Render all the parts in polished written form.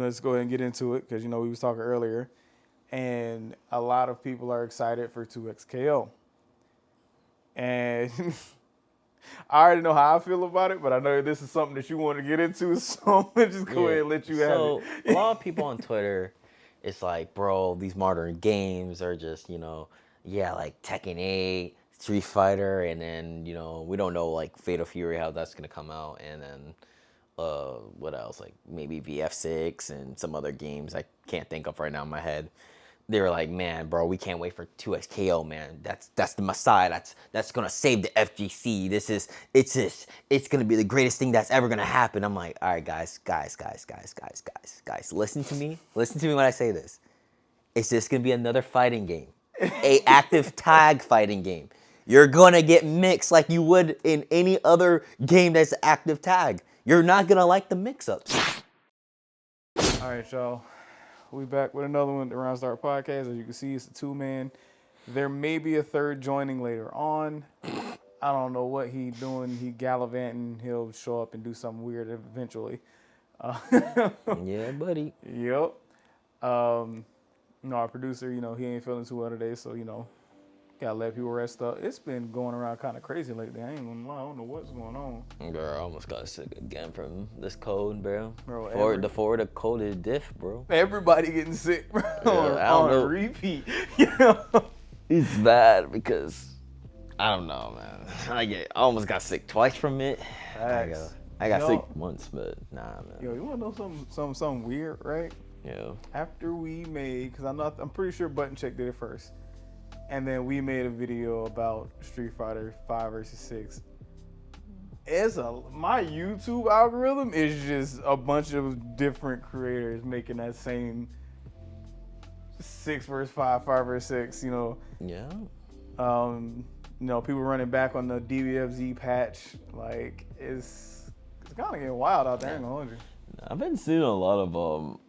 let's go ahead and get into it because, you know, we was talking earlier. And a lot of people are excited for 2XKO. And I already know how I feel about it, but I know this is something that you want to get into, so I'm going to just go ahead and let you have it. So, a lot of people on Twitter, it's like, bro, these modern games are just, you know, like Tekken 8, Street Fighter, and then, you know, we don't know, like, Fatal Fury, how that's going to come out, and then, what else? Like, maybe VF6 and some other games I can't think of right now in my head. They were like, man, bro, we can't wait for 2XKO, man. That's the Messiah. That's gonna save the FGC. It's gonna be the greatest thing that's ever gonna happen. I'm like, all right, guys. Listen to me. Listen to me when I say this. It's just gonna be another fighting game, a active tag fighting game. You're gonna get mixed like you would in any other game that's active tag. You're not gonna like the mix-ups. All right, y'all. We back with another one, the RoundStart podcast. As you can see, it's a 2-man. There may be a third joining later on. I don't know what he doing. He gallivanting. He'll show up and do something weird eventually. Yeah, buddy. Yep. You know, our producer, you know, he ain't feeling too well today, so, you know, gotta let people rest up. It's been going around kind of crazy lately. I ain't gonna lie. I don't know what's going on. Bro, I almost got sick again from this cold, bro. Bro, the Florida cold is diff, bro. Everybody getting sick, bro. Yeah, on repeat. You know? It's bad because I don't know, man. I almost got sick twice from it. I got sick once, but nah, man. Yo, you wanna know something weird, right? Yeah. After we made, because I'm pretty sure Button Check did it first. And then we made a video about Street Fighter 5 versus 6. My YouTube algorithm is just a bunch of different creators making that same 6 versus 5, 5 versus 6, you know. Yeah. You know, people running back on the DBFZ patch. Like, it's kind of getting wild out there, I ain't gonna hold you. I've been seeing a lot of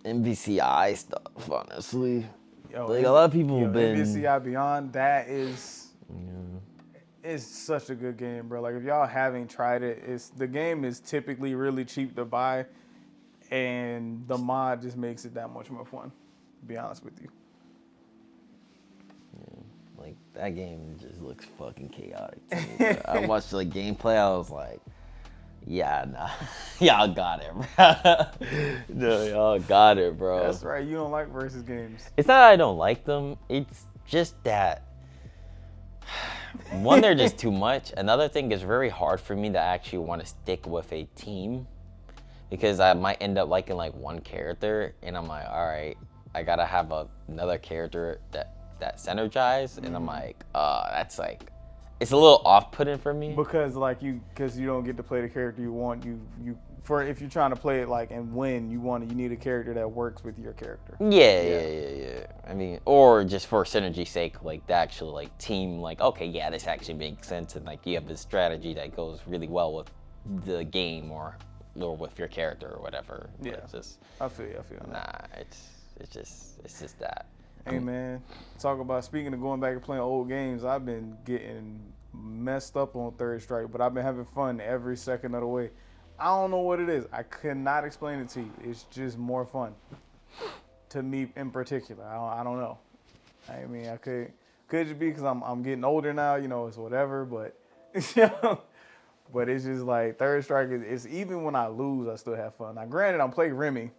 MVCI stuff, honestly. Yo, like, a lot of people have been... MVCI Beyond, that is... It's such a good game, bro. Like, if y'all haven't tried it, the game is typically really cheap to buy, and the mod just makes it that much more fun, to be honest with you. Yeah, like, that game just looks fucking chaotic to me. I watched the gameplay, I was like, yeah, nah. Y'all got it, bro. No, y'all got it, bro. That's right, you don't like versus games. It's not that I don't like them, it's just that... One, they're just too much. Another thing, is very hard for me to actually want to stick with a team because I might end up liking like one character and I'm like, all right, I gotta have another character that synergize, and I'm like, that's like, it's a little off-putting for me. Because you don't get to play the character you want. If you're trying to play it like and win, you need a character that works with your character. Yeah. I mean, or just for synergy's sake, like the actual like team, like, okay, yeah, this actually makes sense, and like you have this strategy that goes really well with the game or with your character or whatever. Yeah, it's just, I feel you. Nah, it's just that. Hey man, speaking of going back and playing old games, I've been getting messed up on Third Strike, but I've been having fun every second of the way. I don't know what it is. I could not explain it to you. It's just more fun to me in particular. I don't know. I mean, I could just be because I'm getting older now. You know, it's whatever. But but it's just like Third Strike. It's even when I lose, I still have fun. Now, granted, I'm playing Remy,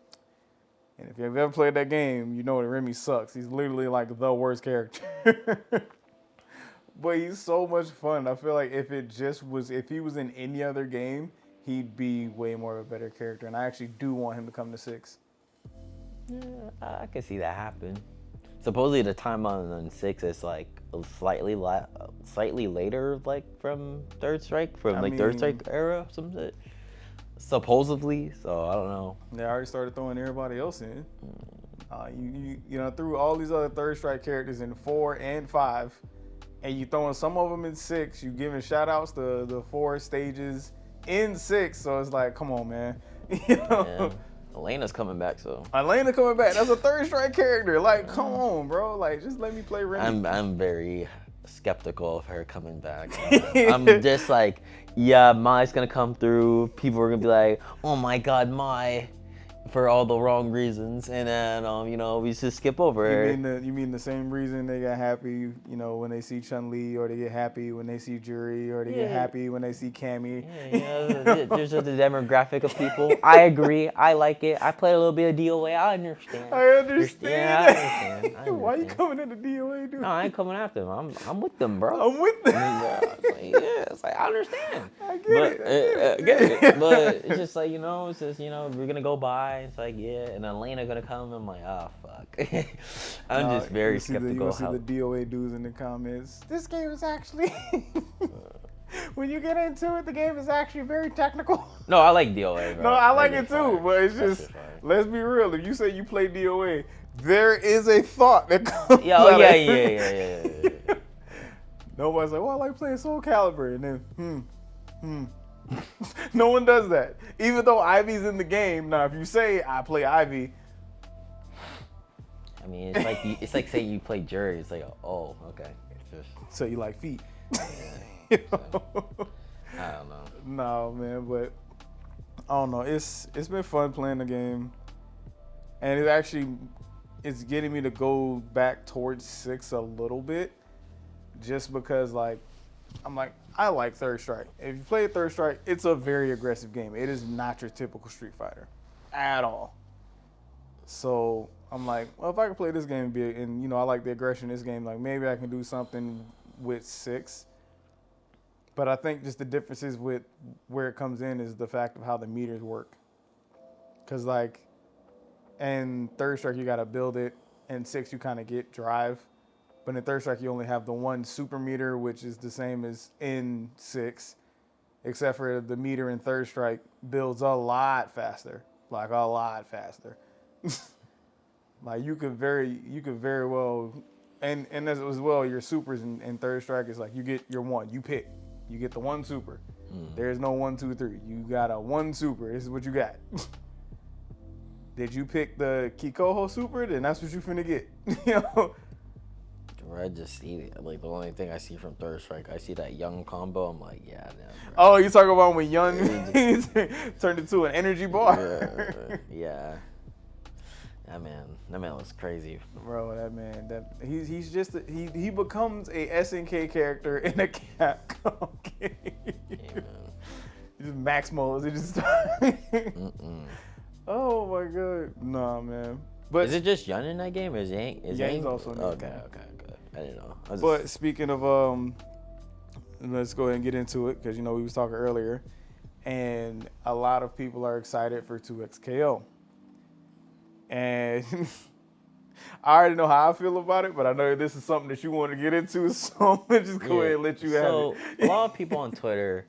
and if you've ever played that game, you know that Remy sucks. He's literally like the worst character. But he's so much fun. I feel like if he was in any other game, he'd be way more of a better character, and I actually do want him to come to 6. Yeah, I can see that happen. Supposedly the time on 6 is like slightly later, like from Third Strike, Third Strike era, something. Supposedly, so I don't know. They already started throwing everybody else in. You know, threw all these other Third Strike characters in 4 and 5, and you throwing some of them in 6. You giving shout outs to the 4 stages in 6, so it's like, come on, man. You know? Yeah. Elena's coming back, so. Elena coming back. That's a Third Strike character. Like, come on, bro. Like, just let me play Remy. I'm very skeptical of her coming back. I'm just like, yeah, Mai's gonna come through. People are gonna be like, oh my God, Mai, for all the wrong reasons, and then we just skip over. You mean the same reason they got happy, when they see Chun-Li, or they get happy when they see Juri, or they get happy when they see Cammy? Yeah, there's just a demographic of people. I agree. I like it. I played a little bit of DOA. I understand. I understand. I understand. Why you coming into DOA, dude? No, I ain't coming after them. I'm with them, bro. I'm with them. It's like I understand. I get it. But it's just like it's just we're gonna go by. It's like and then Lena gonna come. I'm like, oh fuck. I'm just very skeptical. You see the DOA dudes in the comments. This game is actually. When you get into it, the game is actually very technical. No, I like DOA, bro. No, I like it too, but it's just, let's be real. If you say you play DOA, there is a thought that comes out. Yeah. Nobody's like, well, I like playing Soul Calibur, and then, No one does that. Even though Ivy's in the game. Now, if you say I play Ivy. I mean, it's like saying you play Jury. It's like, oh, okay. It's just... So you like feet. I don't know. No, man, but I don't know. It's been fun playing the game, and it's getting me to go back towards 6 a little bit, just because I like Third Strike. If you play Third Strike, it's a very aggressive game. It is not your typical Street Fighter at all. So I'm like, well, if I can play this game and I like the aggression in this game, like maybe I can do something with 6. But I think just the differences with where it comes in is the fact of how the meters work. Because, in Third Strike, you got to build it. In 6, you kind of get drive. But in Third Strike, you only have the one super meter, which is the same as in 6. Except for the meter in Third Strike builds a lot faster. Like, a lot faster. You could very well... And as well, your supers in Third Strike is like, you get your one. You pick. You get the one super. There's no 1, 2, 3. You got a one super. This is what you got. Did you pick the Kikoho super? Then that's what you finna get. I just see it. Like the only thing I see from Third Strike, I see that Young combo. I'm like, yeah. Oh, you talking about when Young turned into an energy bar? Yeah. That man looks crazy, bro. That man, he's just he becomes a SNK character in a Capcom game. Yeah, man. Just max modes. It just. Oh my god, nah, man. But is it just Yun in that game? Or is Yang also in that game? Okay, good. I didn't know. But speaking of let's go ahead and get into it because we was talking earlier, and a lot of people are excited for 2XKO. And I already know how I feel about it, but I know this is something that you want to get into, so I'm going to just go ahead and let you have it. So, a lot of people on Twitter,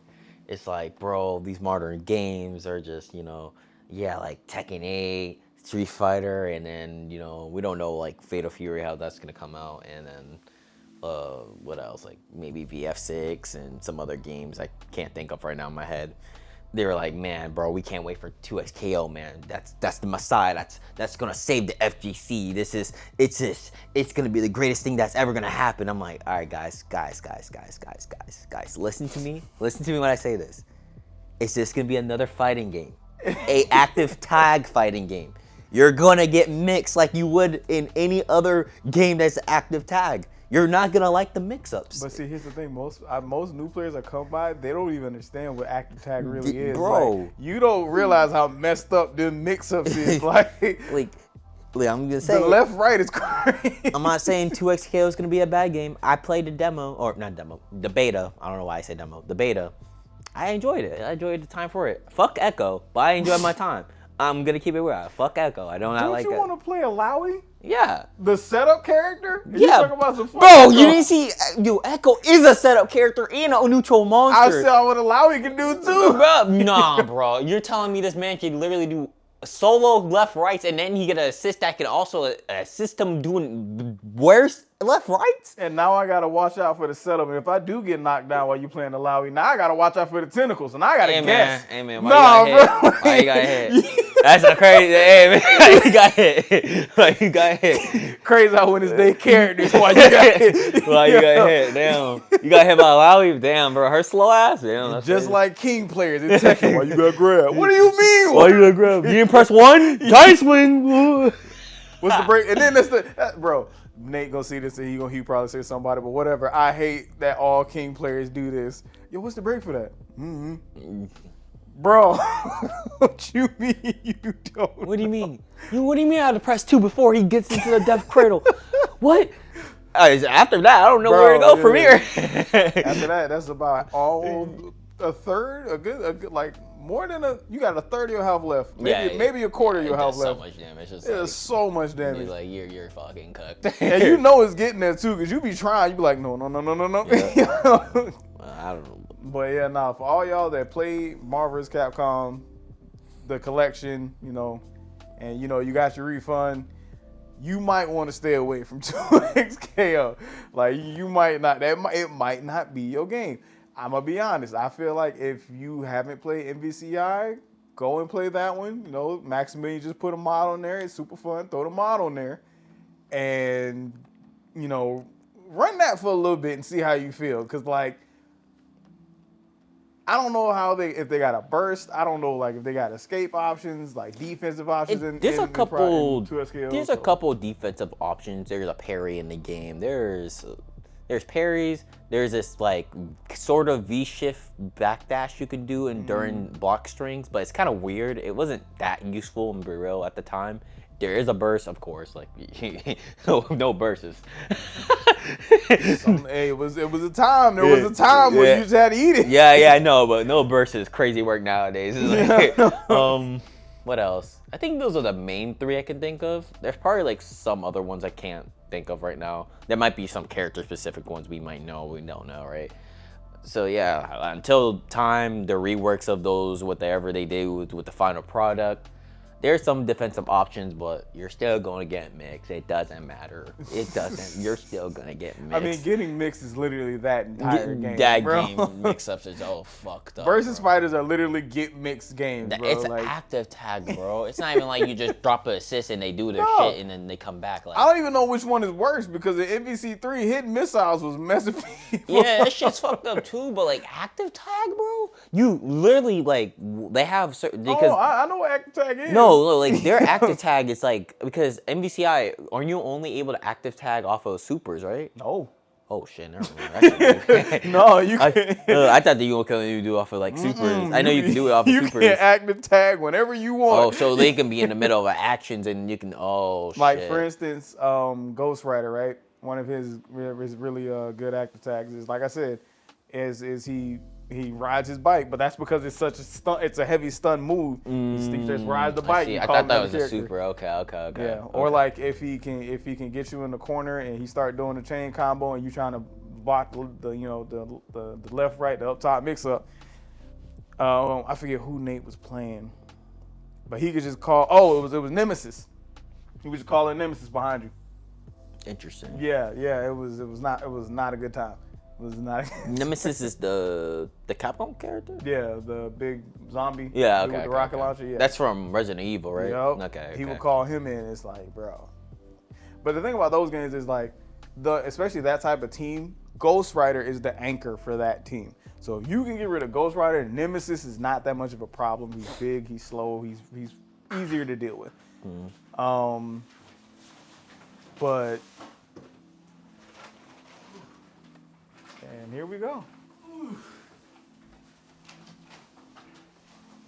it's like, bro, these modern games are just, like Tekken 8, Street Fighter, and then, we don't know, like, Fatal Fury, how that's going to come out, and then, what else? Like, maybe VF6 and some other games I can't think of right now in my head. They were like, man, bro, we can't wait for 2XKO, man. That's the Messiah. That's gonna save the FGC. It's gonna be the greatest thing that's ever gonna happen. I'm like, all right, guys, listen to me. Listen to me when I say this. It's just gonna be another fighting game, a active tag fighting game. You're gonna get mixed like you would in any other game that's active tag. You're not gonna like the mix-ups. But see, here's the thing: most new players that come by, they don't even understand what active tag really is. Bro, you don't realize how messed up the mix-ups is. like, I'm gonna say the left-right is crazy. I'm not saying 2XKO is gonna be a bad game. I played the demo, or not demo, the beta. I don't know why I say demo. The beta. I enjoyed it. I enjoyed the time for it. Fuck Echo, but I enjoyed my time. I'm gonna keep it real. Fuck Echo. I don't like it. Don't you want to play Alawi? Yeah. The setup character? Yeah. You talking about some bro, you didn't see... Echo is a setup character and a neutral monster. I saw what Alawi can do, too. Bro, nah, bro. You're telling me this man can literally do solo left, rights, and then he get an assist that can also assist him doing worse left, rights? And now I got to watch out for the setup. And if I do get knocked down while you playing Alawi, now I got to watch out for the tentacles. And I got to guess. Hey, man. Why you got hit? That's a crazy. Hey, man, you got hit. Like you got hit. Crazy how when it's their characters, why you got hit. Why you got hit? Damn. You got hit by Lowy? Damn, bro. Her slow ass. Damn. That's Just crazy. like King players in Tekken, why you got grabbed? What do you mean? Why you got grabbed? You didn't press 1? Giant swing. What's the break? And then that's bro. Nate gonna see this and he probably say somebody, but whatever. I hate that all King players do this. Yo, what's the break for that? Bro, what you mean you don't? What do you mean? What do you mean I had to press 2 before he gets into the death cradle? What? After that, I don't know where to go from here. After that, that's about a third, a good like more than you got a third of your health left. Maybe a quarter of your health left. So much damage. There's so much damage. Like you're fucking cooked. And you know it's getting there too, cause you be trying. You be like, no. Yeah. I don't know. But yeah, for all y'all that play Marvel vs. Capcom, the collection, and you got your refund, you might want to stay away from 2XKO. Like you might not. It might not be your game. I'm gonna be honest. I feel like if you haven't played MVCI, go and play that one. Maximilian just put a mod on there. It's super fun. Throw the mod on there, and run that for a little bit and see how you feel. Cause like, I don't know if they got a burst. I don't know like if they got escape options, like defensive options. There's a couple. 2SKO, There's a couple defensive options. There's a parry in the game. There's parries. There's this like sort of V-shift backdash you could do during block strings, but it's kind of weird. It wasn't that useful in real at the time. There is a burst, of course. Like no bursts. Hey, it was a time. There was a time where you just had to eat it. Yeah, I know, but no bursts is crazy work nowadays. It's like, what else? I think those are the main 3 I can think of. There's probably like some other ones I can't think of right now. There might be some character-specific ones we might know, we don't know, right? So yeah, until time, the reworks of those, whatever they do with the final product, there's some defensive options, but you're still going to get mixed. It doesn't matter. It doesn't. You're still going to get mixed. I mean, getting mixed is literally that entire game, that bro. game mix-ups is all fucked up. Versus fighters are literally get mixed games, bro. It's an active tag, bro. It's not even like you just drop an assist and they do their shit and then they come back. Like, I don't even know which one is worse because the MVC3 hitting missiles was messing people. Yeah, that shit's fucked up too. But like active tag, bro, you literally like they have certain because I know what active tag is. No, like their active tag is like because MVCI aren't you only able to active tag off of supers, right? No. Oh shit, never mind. No, you can't. I thought that you could do off of like supers. I know you can do it off of supers. You can active tag whenever you want. Oh, so they can be in the middle of actions and you can. Oh shit. Like for instance, Ghost Rider, right? One of his really good active tags is, like I said, is he rides his bike, but that's because it's such a stunt. It's a heavy stun move. He just rides the bike. I thought that was a super. Okay. Yeah. Or like if he can get you in the corner and he start doing the chain combo and you trying to block the left right the up top mix up. I forget who Nate was playing, but he could just call. Oh, it was Nemesis. He was just calling Nemesis behind you. Interesting. Yeah. It was not a good time. It was not. Nemesis is the Capcom character. Yeah, the big zombie. Yeah, okay. With the rocket launcher. Yeah. That's from Resident Evil, right? Yep. Okay. He would call him in. It's like, bro. But the thing about those games is like, especially that type of team, Ghost Rider is the anchor for that team. So if you can get rid of Ghost Rider, Nemesis is not that much of a problem. He's big, he's slow, he's easier to deal with. But and here we go.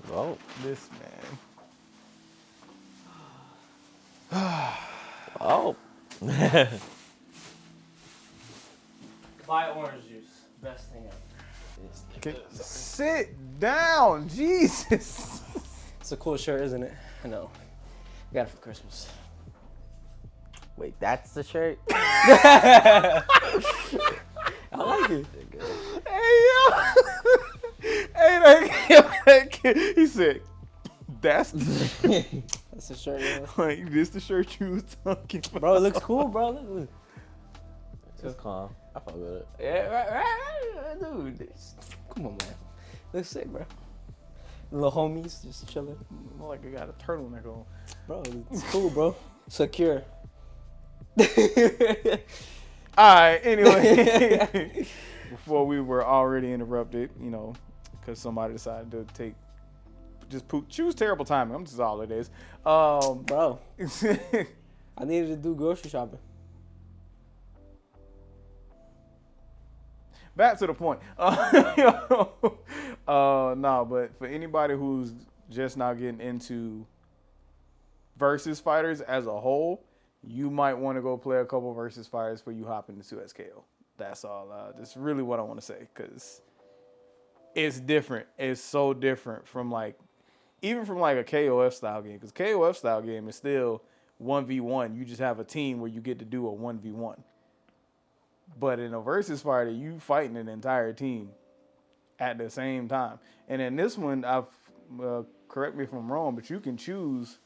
Whoa. This man. Oh. Buy orange juice. Best thing ever. Sit down, Jesus. It's a cool shirt, isn't it? I know. I got it for Christmas. Wait, that's the shirt? I like it. Hey, that kid, he said, that's the That's the shirt, yeah. like, this the shirt you was talking about. Bro, it looks cool, bro. Look. It's calm. I fuck with it. Yeah, right, dude. Come on, man. Looks sick, bro. Little homies just chilling. More like I got a turtleneck on. Bro, it's cool, bro. Secure. All right. Anyway, before we were already interrupted, because somebody decided to choose terrible timing. I'm just all it is. Bro, I needed to do grocery shopping. Back to the point. No, but for anybody who's just now getting into versus fighters as a whole, you might want to go play a couple versus fighters before you hop into SKO. That's all. That's really what I want to say, because it's different. It's so different from even from a KOF style game, because KOF style game is still 1v1. You just have a team where you get to do a 1v1. But in a versus fighter, you fighting an entire team at the same time. And in this one, correct me if I'm wrong, but you can choose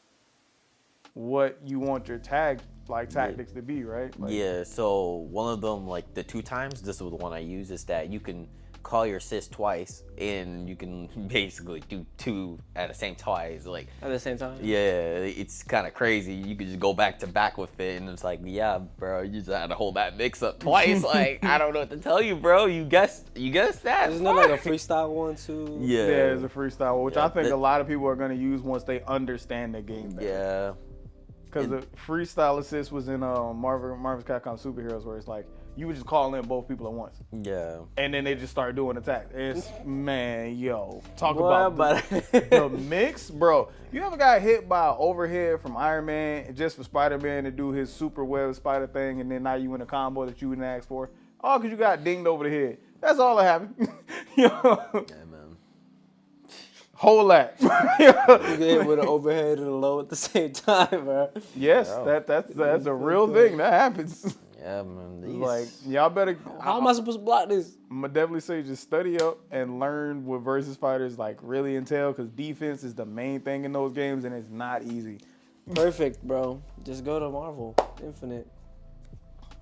what you want your tactics to be, right? Yeah, so one of them, the 2 times, this was the one I use, is that you can call your assist twice, and you can basically do 2 at the same twice. At the same time? Yeah, it's kind of crazy. You could just go back to back with it, and it's yeah, bro, you just had to hold that mix up twice. I don't know what to tell you, bro. You guessed that. Isn't there a freestyle one too? Yeah. There's a freestyle, which I think a lot of people are going to use once they understand the game better. Yeah. Because the freestyle assist was in Marvel's Capcom Superheroes, where it's you would just call in both people at once. Yeah. And then they just start doing attacks. It's, talk Boy, about the mix, bro. You ever got hit by an overhead from Iron Man just for Spider-Man to do his super web spider thing, and then now you in a combo that you didn't ask for? Oh, because you got dinged over the head. That's all that happened. Yeah, man. Whole lot. You get hit with an overhead and a low at the same time, bro. Yes, Yeah. that's a real thing. That happens. Yeah, man. Y'all better. How am I supposed to block this? I'm gonna definitely say just study up and learn what versus fighters really entail, because defense is the main thing in those games, and it's not easy. Perfect, bro. Just go to Marvel Infinite.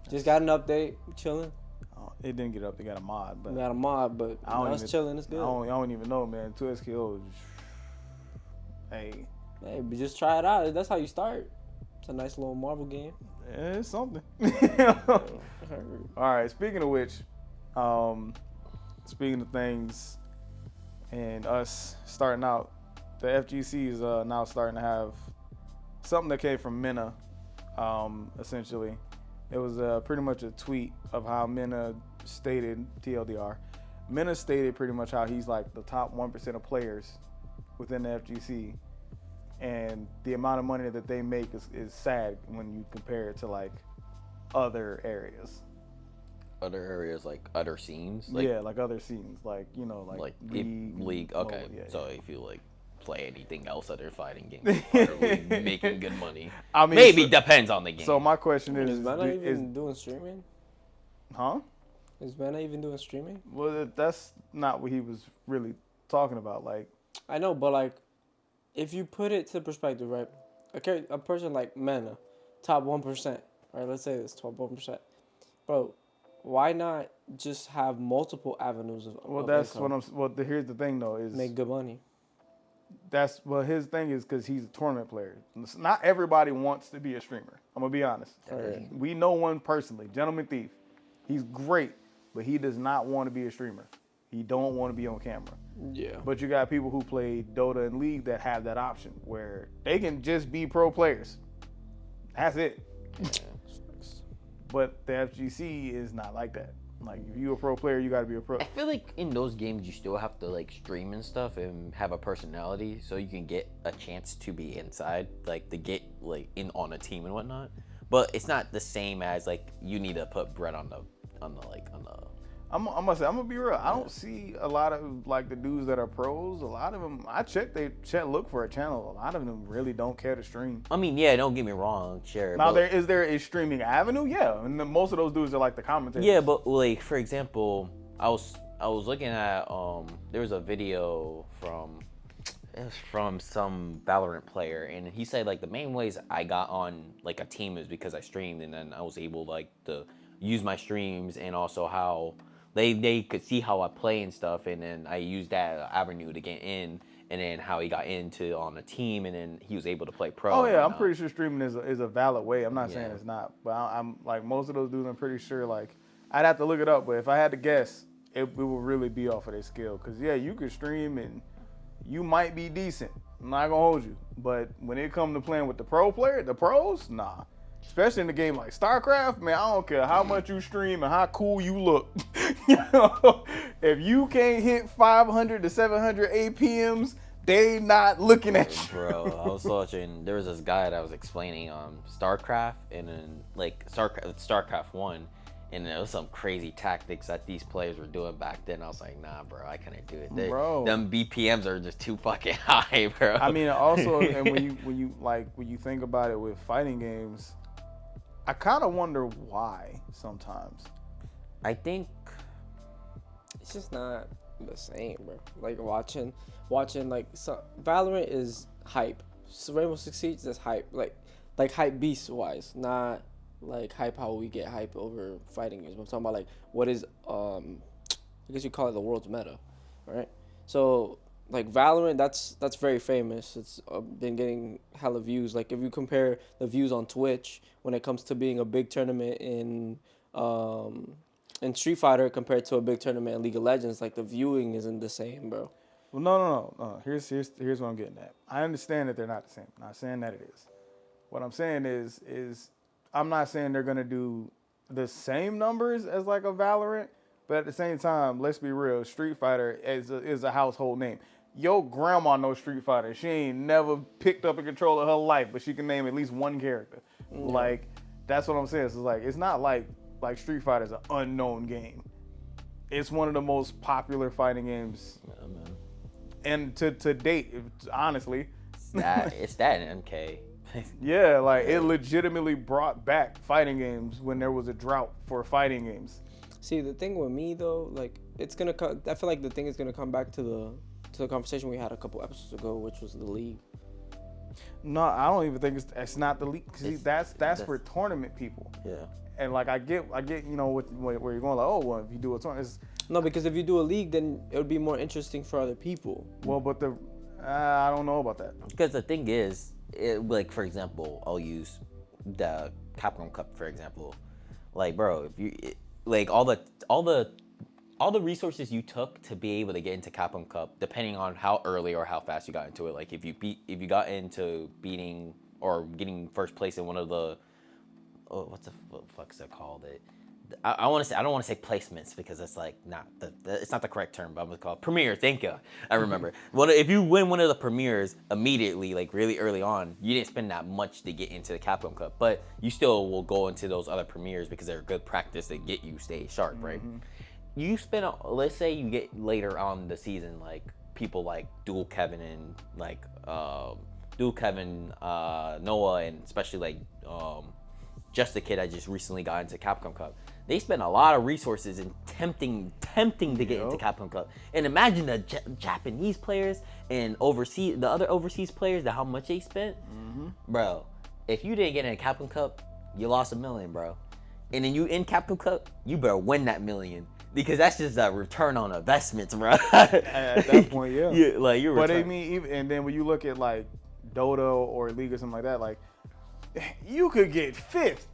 Just got an update. Chilling. Oh, it didn't get up. They got a mod, but Got a mod, but it's chilling. It's good. I don't even know, man. 2SKO. Hey, but just try it out. That's how you start. It's a nice little Marvel game. it's something. All right. Speaking of which, speaking of things and us starting out, the FGC is now starting to have something that came from Mena. Essentially, it was pretty much a tweet of how Mena stated, TLDR. Mena stated pretty much how he's the top 1% of players within the FGC. And the amount of money that they make is sad when you compare it to other areas. Other areas, other scenes? Other scenes. League. Okay. Mobile, So if you play anything else other fighting games, are making good money. I mean, maybe depends on the game. So my question is Mena even doing streaming? Huh? Is Mena even doing streaming? Well, that's not what he was really talking about. I know, but if you put it to perspective, right? Okay, a person like Mena, top 1%, right? Let's say it's top 1%. Bro, why not just have multiple avenues of that's income? Here's the thing though, is Make good money. His thing is because he's a tournament player. Not everybody wants to be a streamer. I'm gonna be honest. Right. We know one personally, Gentleman Thief. He's great, but he does not want to be a streamer. He don't want to be on camera. Yeah. But you got people who play Dota and League that have that option where they can just be pro players. That's it. But the FGC is not like that. If you're a pro player, you got to be a pro. I feel in those games you still have to stream and stuff and have a personality so you can get a chance to be inside, to get in on a team and whatnot. But it's not the same as you need to put bread on the. I'm gonna be real. I don't see a lot of the dudes that are pros. A lot of them, I look for a channel. A lot of them really don't care to stream. I mean, yeah, don't get me wrong, sure. Now, is there a streaming avenue? Yeah, and most of those dudes are the commentators. Yeah, but for example, I was looking at there was a video from some Valorant player, and he said the main ways I got on a team is because I streamed, and then I was able to use my streams, and also how they could see how I play and stuff, and then I used that avenue to get in. and then how he got into on a team, and then he was able to play pro. Oh and yeah, I'm whatnot. pretty sure streaming is a valid way. I'm not saying Yeah. it's not, but I'm like most of those dudes. I'm pretty sure like I'd have to look it up, but if I had to guess, it will really be off of their skill. Cause yeah, you could stream and you might be decent. I'm not gonna hold you, but when it comes to playing with the pros, nah. Especially in a game like StarCraft, man, I don't care how much you stream and how cool you look. You know, if you can't hit 500 to 700 APMs, they not looking at you. Bro, I was watching. There was this guy that was explaining StarCraft and then like StarCraft 1, and there was some crazy tactics that these players were doing back then. I was like, nah, bro, I couldn't do it. Bro. Them BPMs are just too fucking high, bro. I mean, also, and when you think about it with fighting games, I kind of wonder why sometimes. I think It's just not the same, bro. Like watching like Valorant is hype. So Rainbow Six Siege is hype, like hype beast wise, not like hype how we get hype over fighting games. I'm talking about like what is I guess you call it the world's meta, right? So like Valorant, that's very famous. It's been getting hella views. Like if you compare the views on Twitch when it comes to being a big tournament in Street Fighter compared to a big tournament in League of Legends, like the viewing isn't the same, bro. Well, no. Here's what I'm getting at. I understand that they're not the same. I'm not saying that it is. What I'm saying is I'm not saying they're gonna do the same numbers as like a Valorant, but at the same time, let's be real. Street Fighter is a household name. Your grandma knows Street Fighter. She ain't never picked up a controller in her life, but she can name at least one character. Yeah. Like that's what I'm saying. So it's not like Street Fighter is an unknown game. It's one of the most popular fighting games, and to date, honestly, it's that in MK. yeah, like it legitimately brought back fighting games when there was a drought for fighting games. See, the thing with me though, like it's gonna come. I feel like the thing is gonna come back to the conversation we had a couple episodes ago, which was the league. No, I don't even think it's not the league. See, that's for tournament people. Yeah. And like I get, you know, where you're going. Like, oh, well, if you do a tournament, No, because if you do a league, then it would be more interesting for other people. well, but I don't know about that. Because the thing is, like for example, I'll use the Capcom Cup for example. Like, bro, if you like all the resources you took to be able to get into Capcom Cup, depending on how early or how fast you got into it. Like if you got into beating or getting first place in one of the what the fuck is that called? I don't want to say placements because it's like it's not the correct term, but I'm gonna call it premiere. Thank you. I remember. Well, if you win one of the premieres immediately, like really early on, you didn't spend that much to get into the Capcom Cup, but you still will go into those other premieres because they're good practice to get you stay sharp, right? You spend, let's say you get later on the season, like people like Dual Kevin and like Noah, and especially like just the kid I just recently got into Capcom Cup. They spend a lot of resources in tempting to get into Capcom Cup. And imagine the Japanese players and the other overseas players, how much they spent. Bro, if you didn't get in a Capcom Cup, you lost $1 million, bro. And then you in Capcom Cup, you better win that $1 million. Because that's just a return on investments, bro. At that point, yeah. Yeah, like you're. But I mean, and then when you look at like Dota or League or something like that, like you could get 5th.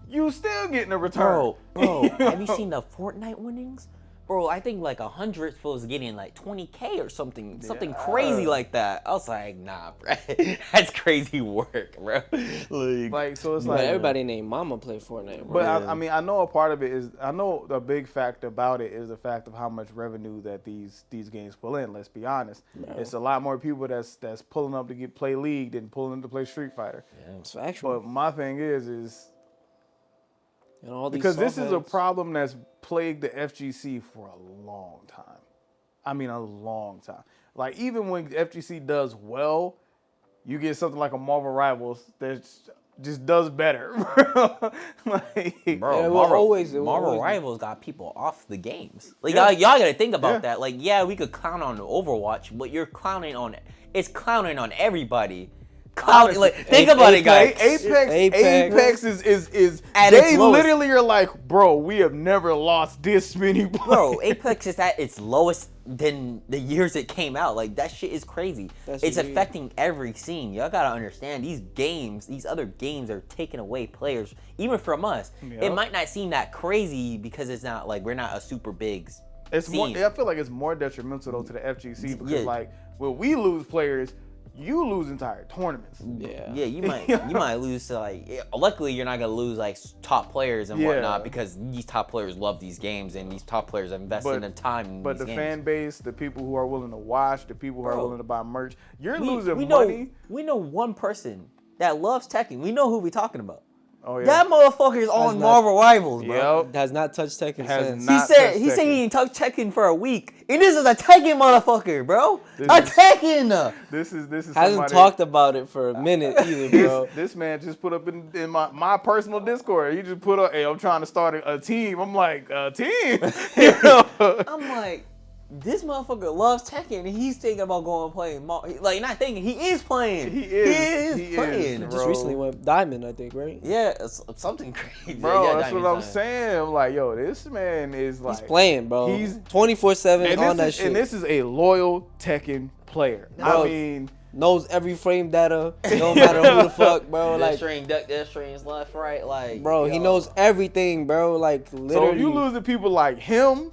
You still getting a return. Bro, have you seen the Fortnite winnings? Bro, I think like 100th was getting like 20K or something crazy like that. I was like, nah, bro, that's crazy work, bro. Like so, it's But like everybody named Mama play Fortnite, bro. But I mean, I know a part of it is, I know the big fact about it is the fact of how much revenue that these games pull in. Let's be honest, it's a lot more people that's pulling up to play League than pulling to play Street Fighter. Yeah, it's factual. But my thing is and all these because this is a heads. problem that's plagued the FGC for a long time. I mean, a long time. Like even when FGC does well, you get something like a Marvel Rivals that just does better. Like, bro, Marvel Rivals got people off the games. Like y'all gotta think about that. Like, yeah, we could clown on Overwatch, but it's clowning on everybody clouding. Like, think about it, guys. Apex is At they its lowest. literally are like, bro, we have never lost this many players. Bro, Apex is at its lowest than the years it came out. Like, that shit is crazy. It's affecting every scene. Y'all gotta understand, these other games are taking away players, even from us. Yep. It might not seem that crazy because it's not like we're not a super big It's more. scene. I feel like it's more detrimental though to the FGC because Yeah. like when we lose players, you lose entire tournaments. Yeah, you might lose to like. Luckily, you're not gonna lose like top players and whatnot because these top players love these games and these top players are investing in time. In But these the games. fan base, the people who are willing to watch, the people who are willing to buy merch, you're losing we money. We know one person that loves Tekken. We know who we talking about. Oh yeah. That motherfucker is on Marvel Rivals, bro. Yep. Has not touched Tekken Has since. not- He said he didn't touch Tekken for a week. And this is a Tekken motherfucker, bro. Tekken. This is Hasn't somebody, talked about it for a minute either, bro. This man just put up in my personal Discord. He just put up, hey, I'm trying to start a team. I'm like, a team? You know? I'm like, this motherfucker loves Tekken, and he's thinking about going and playing. Like, not thinking, he is playing. He is. He is playing. Just bro. recently went Diamond, I think, right? Yeah, it's something crazy. Bro, Yeah, that's what I'm saying. I'm like, yo, this man is like. He's playing, bro. He's 24/7 on that shit. And this is a loyal Tekken player. Bro, I mean, knows every frame data, no matter who the fuck, bro. That Like, string, duck, that string's left, right, like. bro, he yo. knows everything, bro. Like, so literally. if you lose to people like him,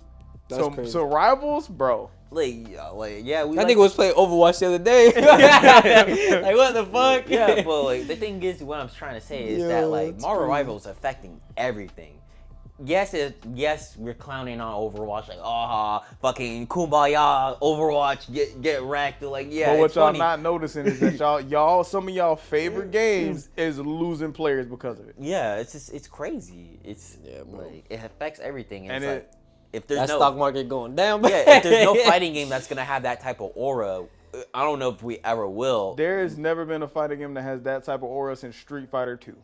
That's crazy. so rivals, bro. Like, yeah, we. That like nigga was playing Overwatch the other day. Like, what the fuck? Yeah, but like the thing is, what I'm trying to say is that Yo, like that's Marvel crazy. Rivals is affecting everything. Yes, we're clowning on Overwatch, like, fucking kumbaya, Overwatch, get wrecked. Like, yeah, But what it's y'all funny. not noticing is that some of y'all favorite games is losing players because of it. Yeah, it's crazy. It's bro. like it affects everything. And it's it- like if there's That no stock market going down, yeah, if there's no fighting game that's gonna have that type of aura, I don't know if we ever will. There has never been a fighting game that has that type of aura since Street Fighter 2.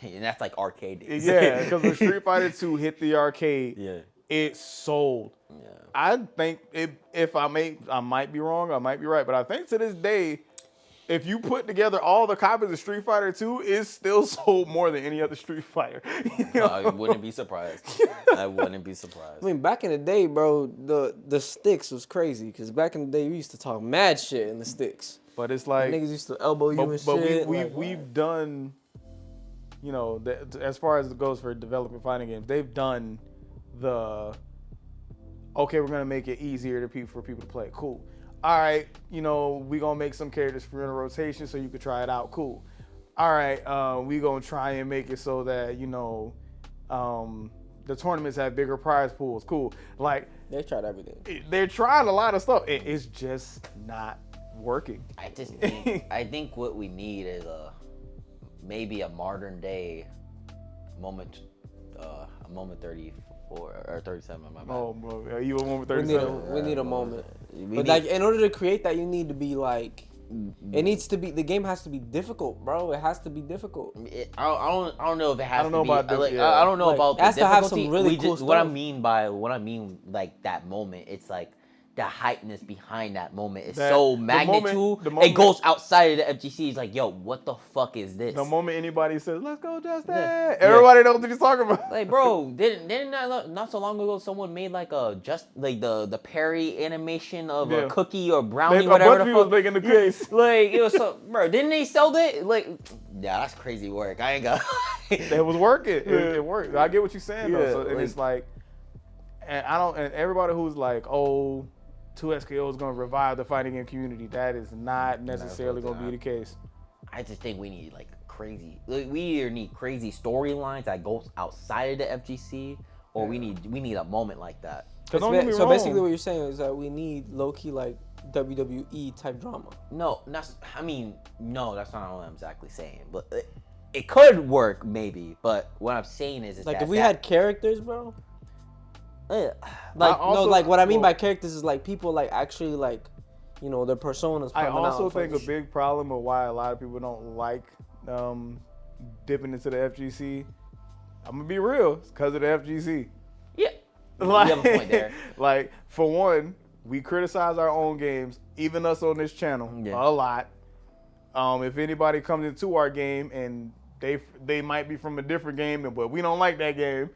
And that's like arcade days. Yeah, because when Street Fighter 2 hit the arcade, Yeah. it sold. Yeah. I think if I might be wrong, I might be right, but I think to this day, if you put together all the copies of Street Fighter 2, it's still sold more than any other Street Fighter. You know? I wouldn't be surprised. I wouldn't be surprised. I mean, back in the day, bro, the sticks was crazy. Because back in the day, we used to talk mad shit in the sticks. But it's like, Niggas used to elbow you and but shit. we've done, you know, as far as it goes for developing fighting games, they've done the, okay, we're gonna make it easier for people to play. Cool. All right, you know, we gonna make some characters for in a rotation so you could try it out. Cool. All right, we gonna try and make it so that, you know, the tournaments have bigger prize pools. Cool. Like, They tried everything. they're trying a lot of stuff. It's just not working. I think what we need is maybe a modern day moment, a moment 34 or 37. My bad. Oh, bro, you a 1 with We need 37? a moment. We But need- like, in order to create that, you need to be like, it needs to be. The game has to be difficult, bro. It has to be difficult. I don't know if it has I don't know to be. about Like, yeah. I don't know Like, about it the has to have difficulty. some really cool What I stuff. mean like that moment, it's like the hypeness behind that moment is That- so the magnitude. moment- the It moment- goes outside of the FGC. It's like, yo, what the fuck is this? The moment anybody says, "Let's go, Justin," Yeah. everybody knows what he's talking about. Like, bro, didn't not so long ago someone made like the Perry animation of Yeah. a cookie or brownie, A whatever bunch of the people fuck. was making the cookies. Like, it was so, bro. Didn't they sell that? Like, yeah, that's crazy work. I ain't got. It was working. It worked. I get what you're saying though. Yeah, So, and like- it's like, and everybody who's like, "Oh, 2SKO is gonna revive the fighting game community," that is not necessarily That's gonna be the case. I just think we need like crazy. Like, we either need crazy storylines that goes outside of the FGC, or we need a moment like that. Cause don't get me So wrong. basically, what you're saying is that we need low key like WWE type drama. No, that's not what I'm exactly saying. But it could work maybe. But what I'm saying is Like that if we had characters, bro. had Like also- no, like what I mean well- by characters is like people like actually like, you know, their personas. I coming also out think from- a big problem of why a lot of people don't like dipping into the FGC. I'm gonna be real, it's because of the FGC. yeah. Like, You have a point there. like, for one, we criticize our own games, even us on this channel, Yeah. a lot. If anybody comes into our game and they might be from a different game, but we don't like that game,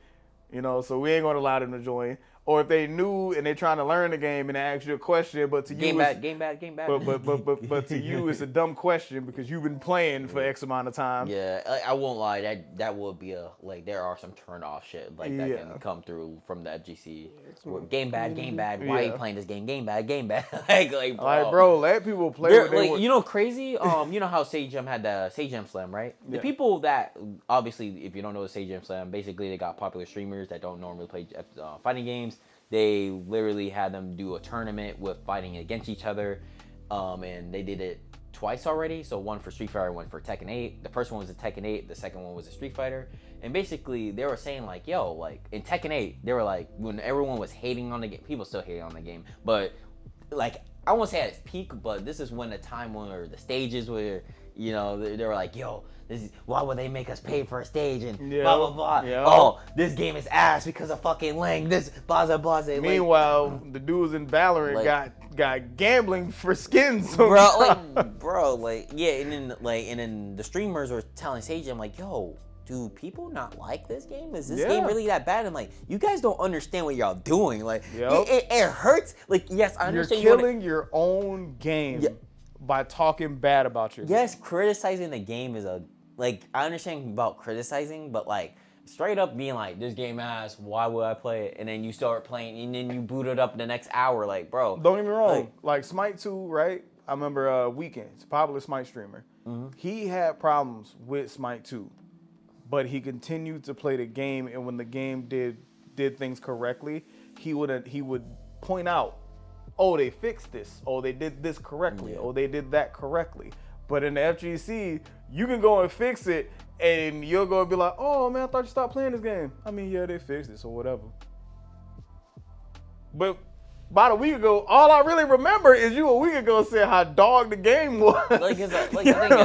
so we ain't gonna allow them to join. Or if they new and they're trying to learn the game and they ask you a question, but to you, Game back. But to you, it's a dumb question because you've been playing for X amount of time. Yeah, I won't lie. That would be there are some turn off shit that can come through from the FGC. Game bad. Why are you playing this game? Game bad. bro, let people play. What they you know, crazy. You know how Sage Jam had the Sage Jam Slam, right? The people that obviously, if you don't know the Sage Jam Slam, basically they got popular streamers that don't normally play fighting games. They literally had them do a tournament with fighting against each other, and they did it twice already. So one for Street Fighter, one for Tekken 8. The first one was a Tekken 8. The second one was a Street Fighter. And basically, they were saying like, yo, like in Tekken 8, they were like, when everyone was hating on the game, people still hating on the game, but like I won't say at its peak, but this is when the time where the stages were, they were like, yo, why would they make us pay for a stage and blah blah blah. Oh, this game is ass because of fucking Lang. This blah blah. Meanwhile, the dudes in Valorant got gambling for skins. Bro, and then the streamers were telling Sage, I'm like, yo, do people not like this game? Is this game really that bad? I'm like, you guys don't understand what y'all doing. Like, it hurts. Like, yes, I understand. You're killing your own game by talking bad about your game. Yes, criticizing the game is I understand about criticizing, but like straight up being like, this game ass, why would I play it? And then you start playing and then you boot it up the next hour, like, bro. Don't get me wrong. Like Smite 2, right? I remember Weekends, popular Smite streamer. Mm-hmm. He had problems with Smite 2, but he continued to play the game, and when the game did things correctly, he would point out, oh, they fixed this. Oh, they did this correctly. Yeah. Oh, they did that correctly. But in the FGC, you can go and fix it, and you'll go and be like, oh, man, I thought you stopped playing this game. I mean, yeah, they fixed it, so whatever. But about a week ago, all I really remember is you a week ago said how dog the game was. The thing is,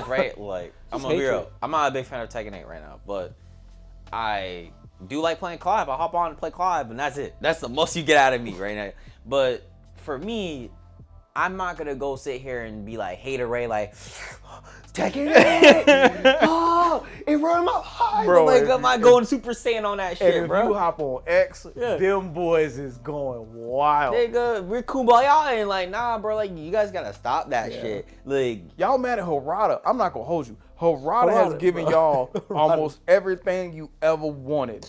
right, like, I'm gonna be real. I'm not a big fan of Tekken 8 right now, but I do like playing Clive. I hop on and play Clive, and that's it. That's the most you get out of me right now. But for me, I'm not gonna go sit here and be like hater Ray, like Tekken 8. Oh, it ruined my heart. Bro, like, am I going Super Saiyan on that shit, bro? If you hop on X, them boys is going wild. Nigga, we're kumbaya and like, nah, bro, like you guys gotta stop that shit. Like, y'all mad at Harada? I'm not gonna hold you. Harada has given y'all almost everything you ever wanted.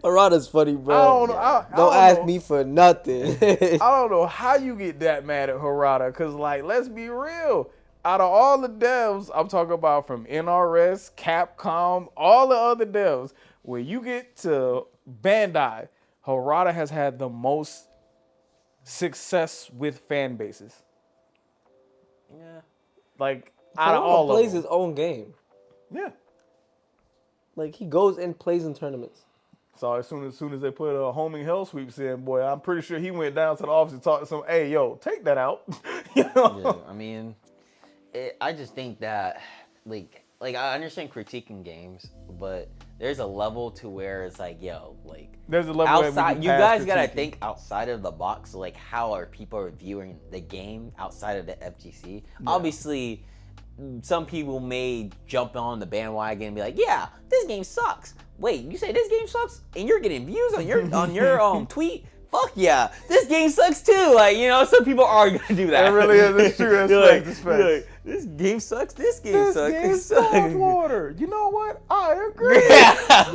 Harada's funny, bro. I don't know. Don't ask me for nothing. I don't know how you get that mad at Harada, because, like, let's be real. Out of all the devs, I'm talking about from NRS, Capcom, all the other devs, when you get to Bandai, Harada has had the most success with fan bases. Yeah. Like, out of all of them. He plays his own game. Yeah. Like, he goes and plays in tournaments. So as soon as they put a homing hell sweeps in, boy, I'm pretty sure he went down to the office and talked to some, hey, yo, take that out. Yeah, I mean, I just think that, like I understand critiquing games, but there's a level to where it's like, yo, like, there's a level outside. You guys gotta think outside of the box. Like, how are people viewing the game outside of the FGC? Yeah. Obviously, some people may jump on the bandwagon and be like, yeah, this game sucks. Wait, you say this game sucks and you're getting views on your tweet? Fuck yeah, this game sucks too. Like, some people are gonna do that. It really is. It's true. That's like, this game sucks. This game sucks. This game's water. You know what? I agree. Yeah,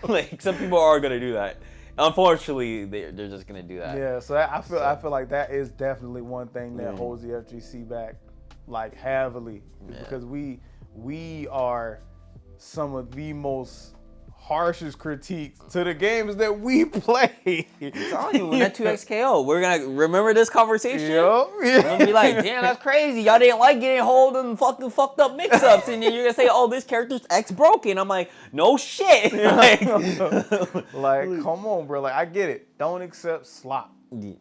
like some people are gonna do that. Unfortunately, they're just gonna do that. Yeah. So I feel like that is definitely one thing that holds the FGC back, like, heavily, because we are some of the most harshest critiques to the games that we play. I'm telling you, when that 2XKO, we're gonna remember this conversation. Yep. We're gonna be like, damn, that's crazy. Y'all didn't like getting hold of them fucking fucked up mix-ups, and then you're gonna say, oh, this character's X broken. I'm like, no shit. like, come on, bro. Like, I get it. Don't accept slop.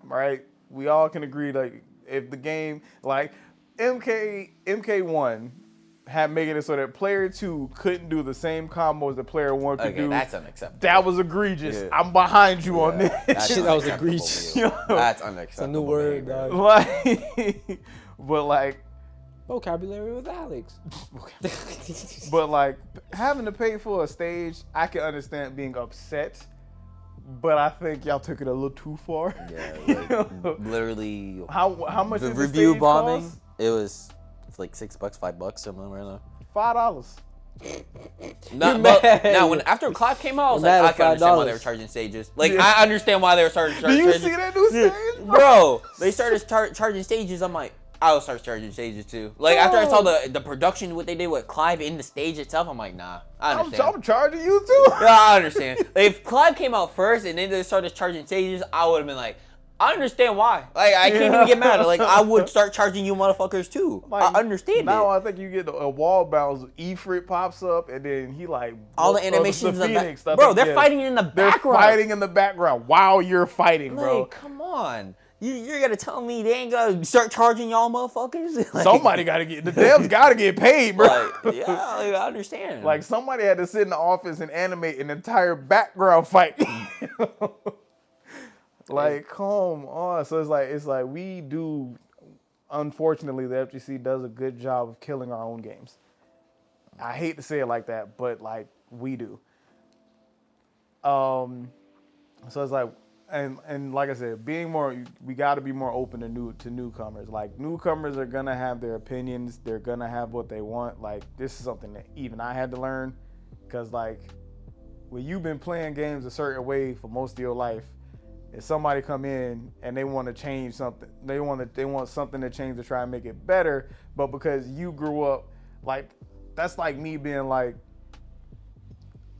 Right? We all can agree, like, if the game, like, MK1 had making it so that player 2 couldn't do the same combos that player 1 could do. That's unacceptable. That was egregious. Yeah. I'm behind you on this. That was egregious. That's unacceptable. It's a new word, dog. But vocabulary with Alex. But like having to pay for a stage, I can understand being upset. But I think y'all took it a little too far. Yeah, like, literally. How much the did review stage bombing? cost? It's like $6, $5, something right now. $5. Now, when after Clive came out, I was like, I can understand why they were $5. charging stages. Like, I understand why they were charging. Do you see that new stage, bro? They started charging stages. I'm like, I will start charging stages too. Like after I saw the production, what they did with Clive in the stage itself, I'm like, nah, I understand. I'm charging you too. Yeah, I understand. If Clive came out first and then they started charging stages, I would have been like, I understand why. Like I can't even get mad. Like I would start charging you motherfuckers too. Like, I understand now it. I think you get a wall bounce. Ifrit pops up and then he like all the animations the in the Phoenix back. Bro, they're fighting in the background. They're fighting in the background while you're fighting, bro. Like, come on. You're gonna tell me they ain't gonna start charging y'all motherfuckers? Like, somebody gotta get the devs gotta get paid, bro. Like, yeah, like, I understand. Like somebody had to sit in the office and animate an entire background fight. Like, come on. So it's like we do. Unfortunately, the FGC does a good job of killing our own games. I hate to say it like that, but like we do. So it's like. And like I said, we got to be more open to newcomers. Like newcomers are gonna have their opinions. They're gonna have what they want. Like this is something that even I had to learn, because like when you've been playing games a certain way for most of your life, if somebody come in and they want to change something, they want something to change to try and make it better, but because you grew up, like that's like me being like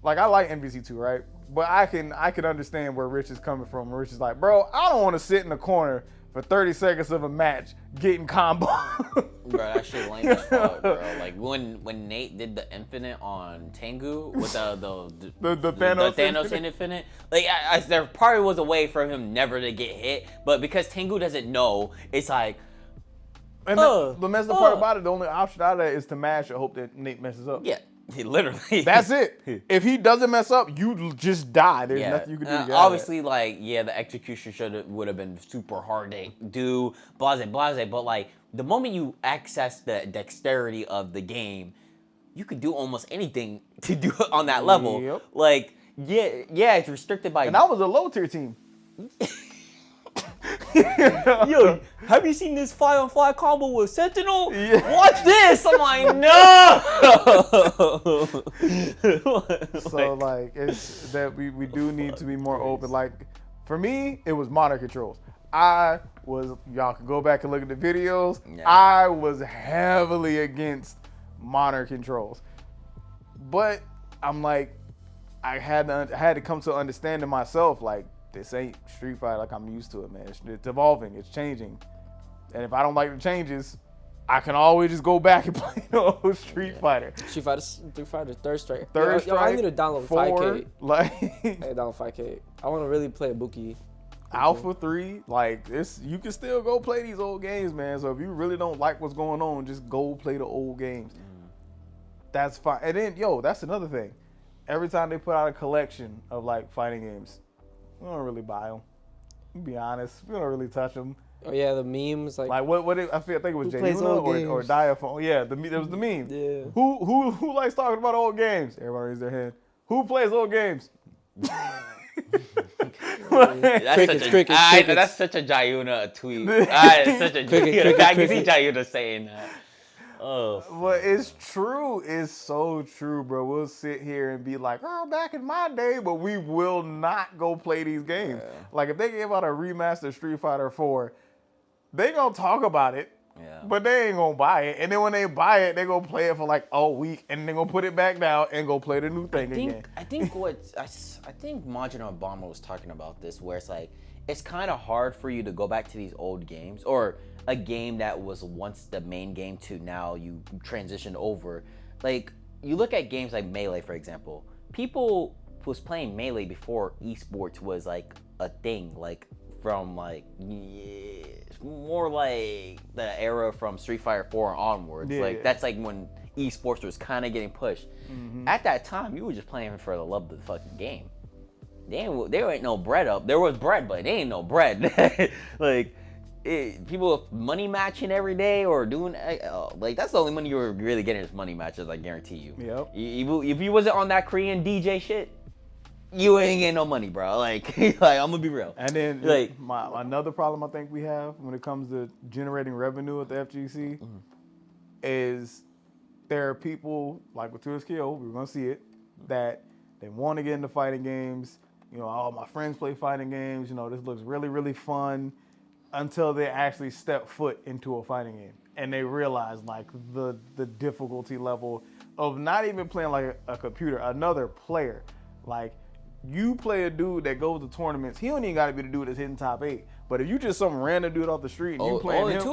I like NBC2, right? But I can understand where Rich is coming from. Rich is like, bro, I don't want to sit in the corner for 30 seconds of a match getting combo. Bro, that shit lame as fuck, bro. Like when Nate did the infinite on Tengu with the Thanos infinite, like there probably was a way for him never to get hit, but because Tengu doesn't know, it's like. And the messed up part about it, the only option out of that is to mash and hope that Nate messes up. Yeah. He literally. That's it. If he doesn't mess up, you just die. There's nothing you can do to get obviously, like, yeah, the execution would have been super hard to do, blase. But like, the moment you access the dexterity of the game, you could do almost anything to do it on that level. Yep. Like, yeah, it's restricted by. And that was a low tier team. Yo, have you seen this fly-on-fly combo with Sentinel? Yeah. Watch this! I'm like, no! So, like, it's that we do need to be more open. Like, for me, it was modern controls. Y'all can go back and look at the videos. Yeah. I was heavily against modern controls. But I'm like, I had to come to understanding myself, like, this ain't Street Fighter like I'm used to it, man. It's evolving, it's changing. And if I don't like the changes, I can always just go back and play the old Street Fighter. Street Fighter, Third Strike. Strike. I need to download 5K. Like, I download 5K. I want to really play Ibuki. Alpha 3, like this, you can still go play these old games, man. So if you really don't like what's going on, just go play the old games. That's fine. And then, that's another thing. Every time they put out a collection of like fighting games, we don't really buy them. To be honest, we don't really touch them. Oh yeah, the memes like what I think it was Januna or Diaphone. Yeah, there was the meme. Yeah. Who likes talking about old games? Everybody raise their hand. Who plays old games? That's such a Jayuna tweet. That's such a Jayuna. I can see Jayuna saying that. Oh. But it's true. It's so true, bro. We'll sit here and be like, oh, back in my day, but we will not go play these games. Yeah. Like, if they gave out a remastered Street Fighter 4, they gonna talk about it, but they ain't gonna buy it. And then when they buy it, they gonna play it for like a week, and they gonna put it back down and go play the new thing again. I think Majin Obama was talking about this, where it's like, it's kind of hard for you to go back to these old games, or a game that was once the main game to now you transitioned over. Like, you look at games like Melee, for example. People was playing Melee before esports was like a thing, like from like more like the era from Street Fighter 4 onwards. Like that's like when esports was kind of getting pushed. Mm-hmm. At that time, you were just playing for the love of the fucking game. There ain't no bread up. There was bread, but there ain't no bread. Like, people money matching every day or doing like that's the only money you're really getting is money matches. I guarantee you. Yep. If you wasn't on that Korean DJ shit, you ain't getting no money, bro. Like I'm gonna be real. And then like another problem I think we have when it comes to generating revenue at the FGC is there are people like with Tua's KO, we're gonna see it, that they want to get into fighting games. You know, all my friends play fighting games. You know, this looks really, really fun until they actually step foot into a fighting game and they realize like the difficulty level of not even playing like a computer, another player. Like you play a dude that goes to tournaments, he don't even got to be the dude that's hitting top 8. But if you just some random dude off the street and you playing him, the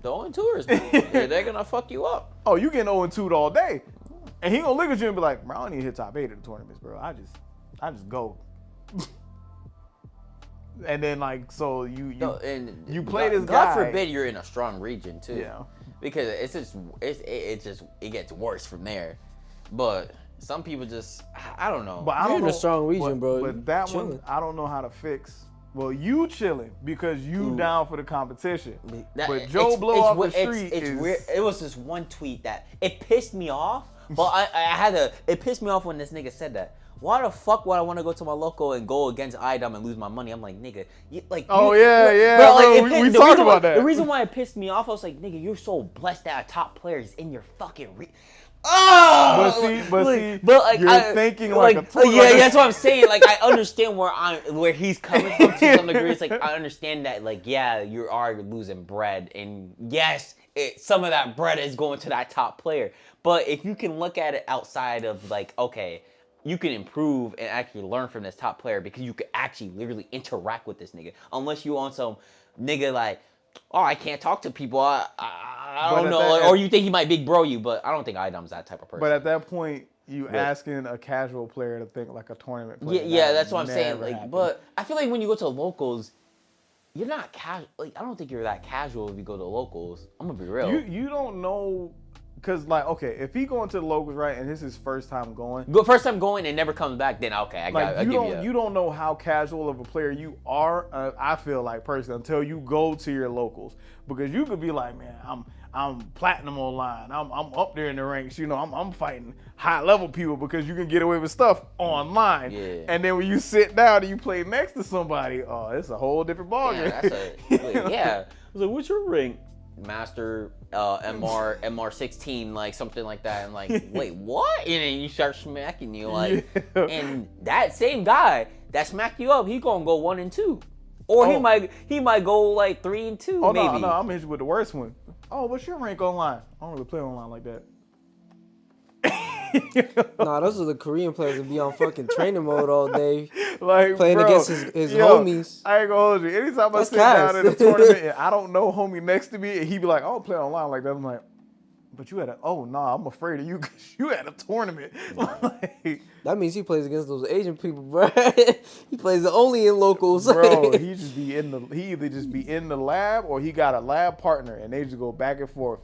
0-2ers, they're gonna fuck you up. Oh, you getting 0-2 all day, and he gonna look at you and be like, "Bro, I don't need to hit top 8 at the tournaments, bro. I just go." And then like so you play this guy. God forbid you're in a strong region too. Yeah. Because it gets worse from there. But some people just I don't know. But I don't You're in a strong region, bro. But that Chilling. one I don't know how to fix. Well, you chilling because you down for the competition. But Joe blow off the street is weird. It was this one tweet that it pissed me off. But it pissed me off when this nigga said that. Why the fuck would I want to go to my local and go against IDOM and lose my money? I'm like, nigga, yeah, bro, we talked about that. The reason why it pissed me off, I was like, nigga, you're so blessed that a top player is in your fucking Oh, but see, you're thinking like a that's what I'm saying. Like, I understand where he's coming from to some degree. It's like I understand that, like, yeah, you are losing bread, and yes, some of that bread is going to that top player. But if you can look at it outside of like, okay, you can improve and actually learn from this top player because you could actually literally interact with this nigga. Unless you on some nigga like, oh, I can't talk to people. I don't know. Or you think he might big bro you, but I don't think Idom's that type of person. But at that point, you asking a casual player to think like a tournament player. Yeah, that's what I'm saying. Like, happen. but I feel like when you go to locals, you're not casual. Like, I don't think you're that casual if you go to locals. I'm gonna be real. You don't know. Cause like, okay, if he going to the locals, right, and this is his first time going, first time going and never comes back, then okay, I give you that. You don't know how casual of a player you are. I feel like personally until you go to your locals, because you could be like, man, I'm platinum online, I'm up there in the ranks, you know, I'm fighting high level people because you can get away with stuff online. Yeah. And then when you sit down and you play next to somebody, oh, it's a whole different ballgame. Yeah. I was like, what's your rank? Master MR16, like something like that, and like, wait, what? And then you start smacking you like, and that same guy that smacked you up, he gonna go 1 and 2, or he might go like 3 and 2. Oh maybe. No, I'm gonna hit you with the worst one. Oh, what's your rank online? I don't really play online like that. Nah, those are the Korean players that be on fucking training mode all day, like playing against his homies. I ain't gonna hold you. Anytime I sit down at a tournament and I don't know homie next to me and he be like, I don't play online like that, I'm like, but you had I'm afraid of you because you had a tournament. Like, that means he plays against those Asian people, bro. He plays only in locals. Bro, he either just be in the lab or he got a lab partner and they just go back and forth.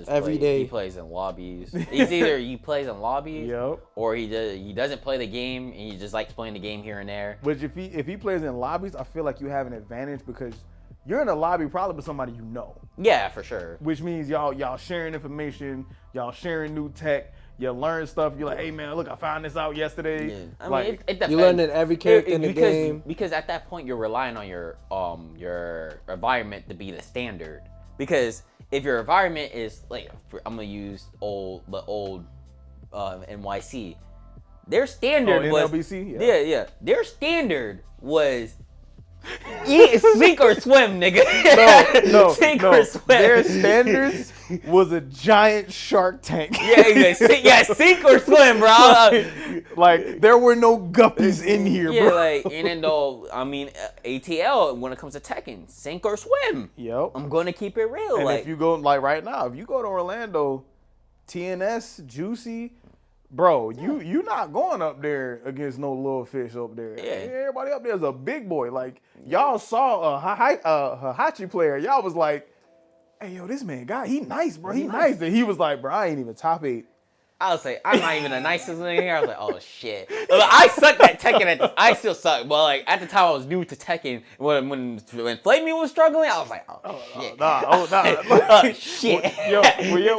Every day. He plays in lobbies. He's either he plays in lobbies, yep, or he doesn't play the game and he just likes playing the game here and there. Which if he plays in lobbies, I feel like you have an advantage because you're in a lobby probably with somebody you know. Yeah, for sure. Which means y'all sharing information, y'all sharing new tech, you learn stuff. You're like, hey man, look, I found this out yesterday. Yeah. I mean, it depends. You learn that every character in the game. Because at that point you're relying on your environment to be the standard. Because if your environment is like, I'm gonna use the old NYC, their standard was NLBC? Yeah. Their standard was sink or swim, nigga. No. Sink or swim. Their standards was a giant Shark Tank. Sink or swim, bro. Like there were no guppies in here, bro. Yeah, like, and then though, I mean, ATL when it comes to Tekken, sink or swim. Yep. I'm gonna keep it real. And like, if you go like right now, if you go to Orlando, TNS, Juicy. Bro, you not going up there against no little fish up there. Yeah. Everybody up there is a big boy. Like, y'all saw a Hachi player. Y'all was like, hey, yo, this man, he nice, bro. He nice. And he was like, bro, I ain't even top 8. I was like, I'm not even the nicest nigga here. I was like, oh shit. I sucked at Tekken. I still suck, but like at the time I was new to Tekken. When Flamey was struggling, I was like, oh shit. Oh shit.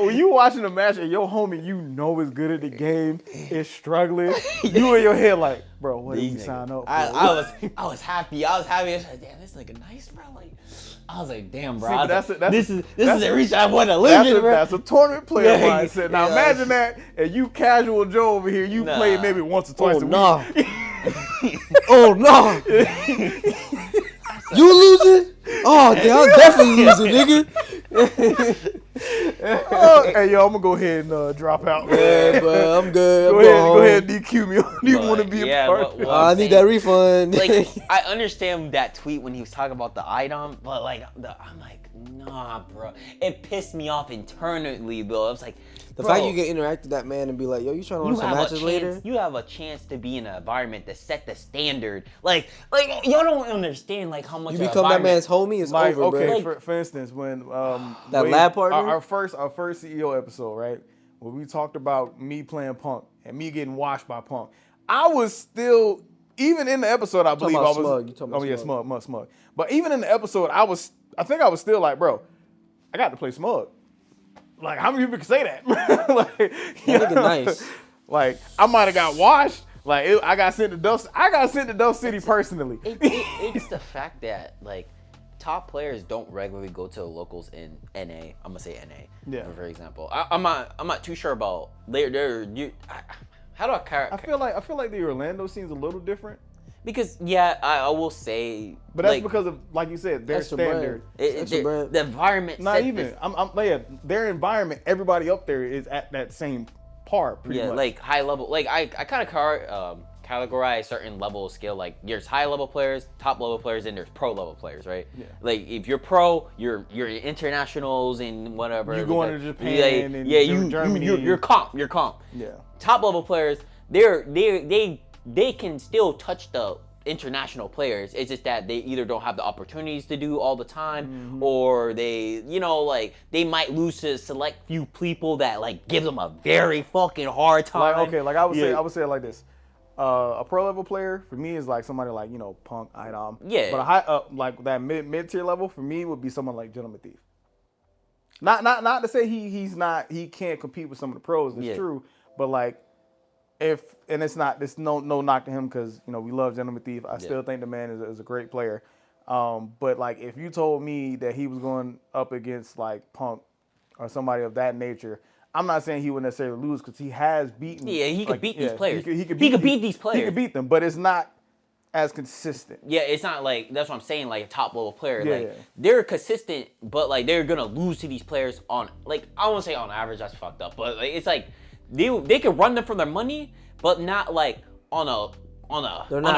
When you watching a match and your homie you know is good at the game is struggling, you in your head like, bro, what did we sign up for? I was happy. I was like, damn, this nigga nice, bro. Like, I was like, damn, bro. This is the reach I want to live in, bro. That's a tournament player mindset. Now imagine that, and you casual Joe over here, you play maybe once or twice a week. Oh no! You losing? Oh, damn, I'm definitely losing, nigga. Hey, yo, I'm gonna go ahead and drop out. Yeah, but I'm good. Go ahead and DQ me. I don't even want to be a part. I need that refund. Like, I understand that tweet when he was talking about the item, but like, I'm like, nah, bro. It pissed me off internally, though. I was like, the fact you can interact with that man and be like, yo, you trying to win some matches later? You have a chance to be in an environment that set the standard. Like y'all don't understand like how much you become that man's homie. It's like, over, okay, bro. For instance, when that lab partner, our first CEO episode, right, where we talked about me playing Punk and me getting washed by Punk, I was still, even in the episode, I believe I was. Smug. You talking about Smug. But even in the episode, I think I was still like, bro, I got to play Smug. Like, how many people can say that? Like, nigga nice. Like, I might have got washed. Like, I got sent to Dove City personally. It's the fact that, like, top players don't regularly go to the locals in NA. I'm gonna say NA, for example. I'm not too sure about how do I feel like the Orlando scene's a little different. Because I will say, but that's because of, like you said, their standard. The environment. Not even. Their environment. Everybody up there is at that same par. Pretty much. Like high level. Like I kind of categorize certain level of skill. Like there's high level players, top level players, and there's pro level players, right? Yeah. Like if you're pro, you're internationals and whatever. You going to Japan and Germany. You're comp. Yeah. Top level players, they can still touch the international players. It's just that they either don't have the opportunities to do all the time, or they they might lose to select few people that like give them a very fucking hard time. I would say it like this. A pro level player for me is like somebody like, Punk, Idom. Yeah. But a high like that mid tier level for me would be someone like Gentleman Thief. Not to say he can't compete with some of the pros. It's true, but like. It's no knock to him because we love Gentleman Thief. I still think the man is a great player. But like if you told me that he was going up against like Punk or somebody of that nature, I'm not saying he would necessarily lose because he has beaten. Yeah, he could beat these players. He could beat these players. He could beat them, but it's not as consistent. Yeah, it's not like, that's what I'm saying, like a top level player. They're consistent, but like they're gonna lose to these players on, like, I won't say on average, that's fucked up, but like, it's like they can run them for their money, but not like on a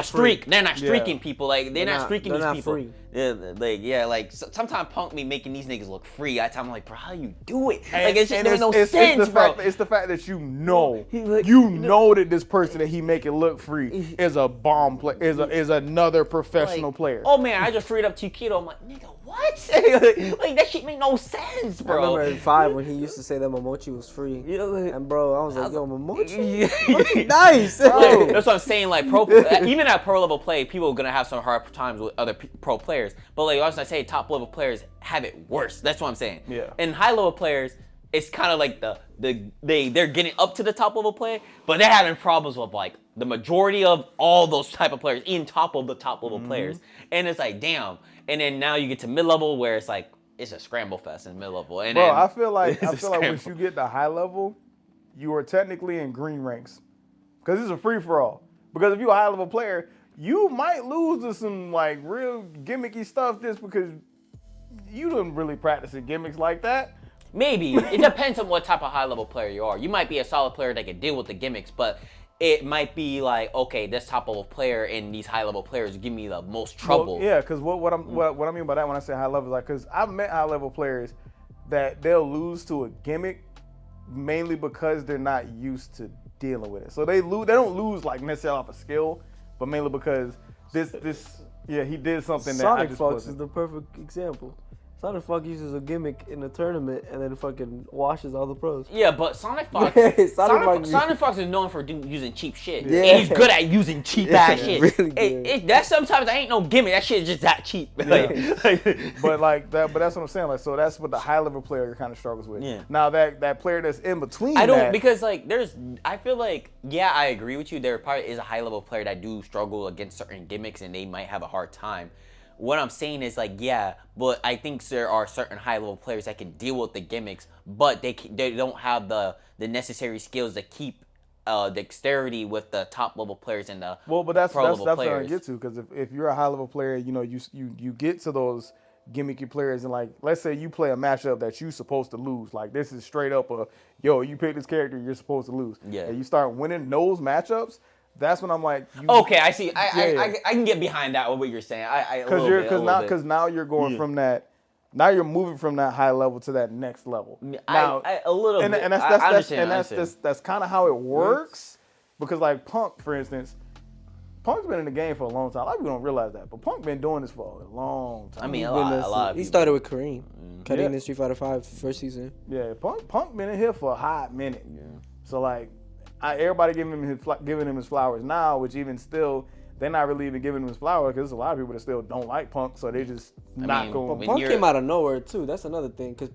streak. They're not streaking people. Like they're not streaking these people. Free. Yeah, sometimes Punk me making these niggas look free. I'm like, bro, how you do it? Like there's no sense, bro. It's the fact that you know that this person that he make it look free is a bomb player, is another professional player. Oh man, I just freed up Chiquito. I'm like, nigga, what? Like that shit make no sense, bro. I remember in 5 when he used to say that Momochi was free. And bro, I was like, yo, Momochi? Nice, bro. That's what I'm saying. Like even at pro level play, people are gonna have some hard times with other pro players. But like I say, top level players have it worse. That's what I'm saying. Yeah. And high level players, it's kind of like they're getting up to the top level play, but they're having problems with like the majority of all those type of players, in top of the top level players. And it's like, damn. And then now you get to mid level where it's like it's a scramble fest in mid level. And bro, I feel like once you get to high level, you are technically in green ranks because it's a free for all. Because if you're a high level player, you might lose to some like real gimmicky stuff just because you don't really practice gimmicks like that. Maybe. It depends on what type of high level player you are. You might be a solid player that can deal with the gimmicks, but it might be like, okay, this top level player and these high level players give me the most trouble. Well, yeah, because what I mean by that when I say high level is like, because I've met high level players that they'll lose to a gimmick mainly because they're not used to dealing with it. So they don't lose like necessarily off a skill, but mainly because he did something Sonic that Fox is the perfect example. Sonic Fox uses a gimmick in the tournament and then fucking washes all the pros. Yeah, but Sonic Fox, Sonic Fox is known for using cheap shit. Yeah. And he's good at using cheap ass shit. Really That sometimes ain't no gimmick. That shit is just that cheap. But like that, but that's what I'm saying. Like, so that's what the high level player kind of struggles with. Yeah. Now that player that's in between, because like I feel like I agree with you. There probably is a high level player that do struggle against certain gimmicks and they might have a hard time. What I'm saying is like, but I think there are certain high level players that can deal with the gimmicks, but they don't have the necessary skills to keep dexterity with the top level players and the but that's pro level what players. I get to, because if you're a high level player, you know, you get to those gimmicky players, and like, let's say you play a matchup that you're supposed to lose, like this is straight up you pick this character, you're supposed to lose, and you start winning those matchups. That's when I'm like, okay, I see. I can get behind that. What you're saying, because now you're going from that. Now you're moving from that high level to that next level. Now, a little bit. And that's kind of how it works. Because like Punk, for instance, Punk's been in the game for a long time. A lot of people don't realize that, but Punk been doing this for a long time. I mean, a lot of people. He started with Kareem, cutting in Street Fighter V first season. Yeah, Punk been in here for a hot minute. Yeah. So like, everybody giving him his flowers now, which even still, they're not really even giving him his flowers because there's a lot of people that still don't like Punk, so they just not going. But Punk came out of nowhere too. That's another thing, because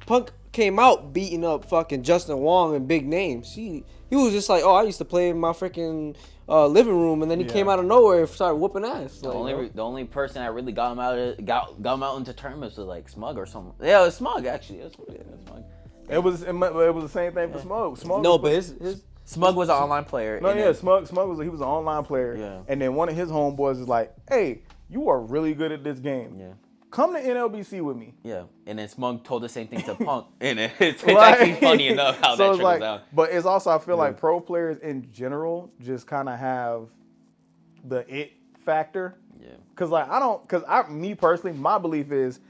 Punk came out beating up fucking Justin Wong and big names. He was just like, I used to play in my freaking living room, and then he came out of nowhere and started whooping ass. The only person that really got him out into tournaments was like Smug or something. Yeah, it was Smug actually. It was Smug. It was the same thing for Smug. No, but his Smug was an online player. Smug was an online player. Yeah. And then one of his homeboys is like, hey, you are really good at this game. Yeah. Come to NLBC with me. Yeah. And then Smug told the same thing to Punk. And it's actually funny enough how that trickles down. But it's also, I feel like pro players in general just kind of have the it factor. Yeah. Because me personally, my belief is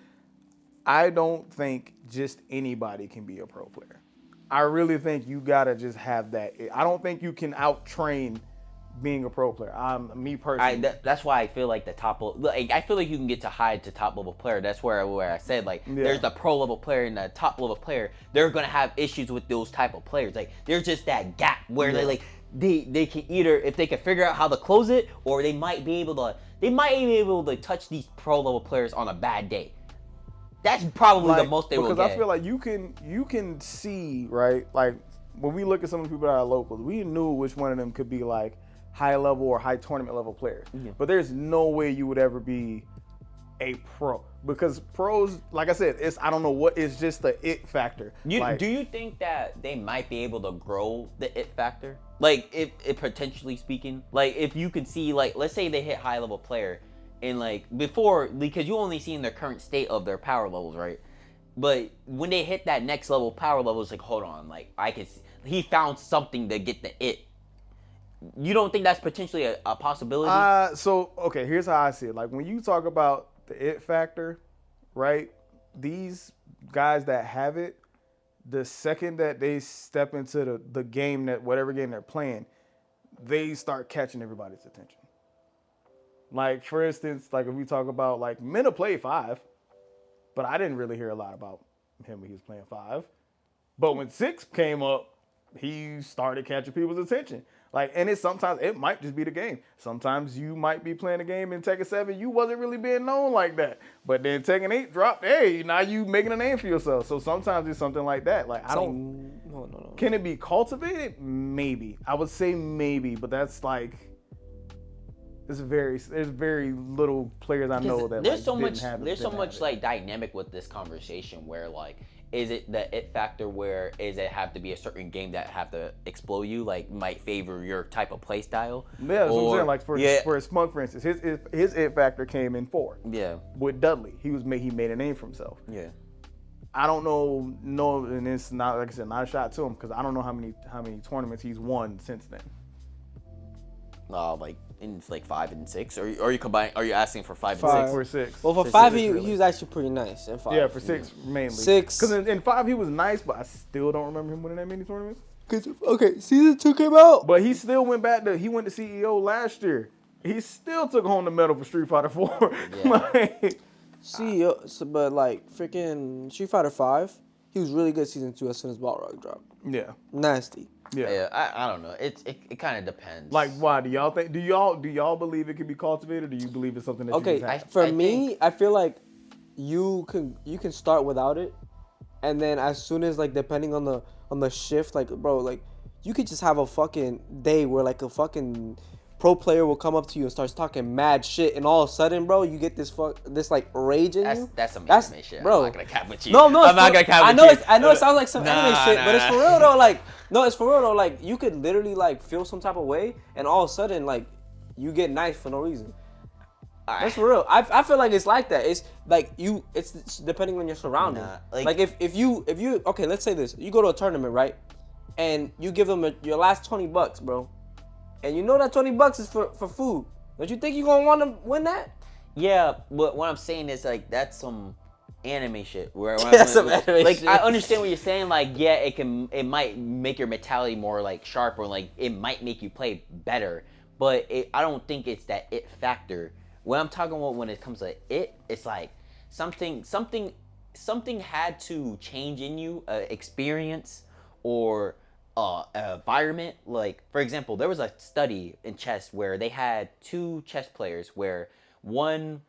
I don't think just anybody can be a pro player. I really think you gotta just have that. I don't think you can out-train being a pro player. Me personally. That's why I feel like the top. I feel like you can get to high to top level player. That's where I said there's the pro level player and the top level player. They're gonna have issues with those type of players. Like there's just that gap where they can either, if they can figure out how to close it, or they might be able to touch these pro level players on a bad day. That's probably the most they will get. Because I feel like you can see, right? Like when we look at some of the people that are locals, we knew which one of them could be like high level or high tournament level players. Yeah. But there's no way you would ever be a pro, because pros, like I said, it's just the it factor. Do you think that they might be able to grow the it factor? Like if potentially speaking, like if you could see, like let's say they hit high level player. And like before, because you only see in their current state of their power levels, right? But when they hit that next level power level, it's like, hold on, like he found something to get the it. You don't think that's potentially a possibility? Okay, here's how I see it. Like when you talk about the it factor, right? These guys that have it, the second that they step into the game, that whatever game they're playing, they start catching everybody's attention. Like, for instance, like if we talk about, like, Mena played 5, but I didn't really hear a lot about him when he was playing 5. But when 6 came up, he started catching people's attention. Like, and sometimes it might just be the game. Sometimes you might be playing a game in Tekken 7, you wasn't really being known like that. But then Tekken 8 dropped, hey, now you making a name for yourself. So sometimes it's something like that. Like, No. Can it be cultivated? Maybe. I would say maybe, but that's like... There's very little players I know that there's so much like dynamic with this conversation where like, is it the it factor where is it have to be a certain game that have to explode you, like might favor your type of play style? Yeah, that's what I'm saying. Like for Smug, for instance, his it factor came in 4. Yeah. With Dudley, he made a name for himself. Yeah. I don't know, and it's not, like I said, not a shot to him, because I don't know how many tournaments he's won since then. Like in like 5 and 6, or are you asking for 5 and 6? 5 or 6. Well, for 5 he was actually pretty nice. In 5. Yeah, for 6 mainly. 6. Because in 5 he was nice, but I still don't remember him winning that many tournaments. Okay, season 2 came out, but he still went back to CEO last year. He still took home the medal for Street Fighter 4. Yeah. See, but like freaking Street Fighter 5, he was really good season 2 as soon as Balrog dropped. Yeah. Nasty. Yeah. I don't know. It kind of depends. Like, why do y'all think? Do y'all believe it can be cultivated, or do you believe it's something that you just have? For me, I feel like you can start without it, and then as soon as like depending on the shift, like bro, like you could just have a fucking day where like a fucking pro player will come up to you and starts talking mad shit, and all of a sudden, bro, you get this like rage in you. That's some anime shit. Bro. I'm not gonna cap with you. No, I'm not gonna cap with you. I know it sounds like some anime shit, but it's for real though. Like, no, it's for real though. Like, you could literally like feel some type of way, and all of a sudden, like, you get knifed for no reason. That's for real. I feel like it's like that. It's like it's depending on your surroundings. Like if you okay, let's say this. You go to a tournament, right? And you give them your last $20, bro. And you know that $20 is for food. Don't you think you're gonna want to win that? Yeah, but what I'm saying is like that's some anime shit. That's some anime like shit. I understand what you're saying. Like yeah, it might make your mentality more like sharp, or like it might make you play better. But I don't think it's that it factor. What I'm talking about when it comes to it, it's like something had to change in you, experience or environment. Like for example, there was a study in chess where they had 2 chess players where one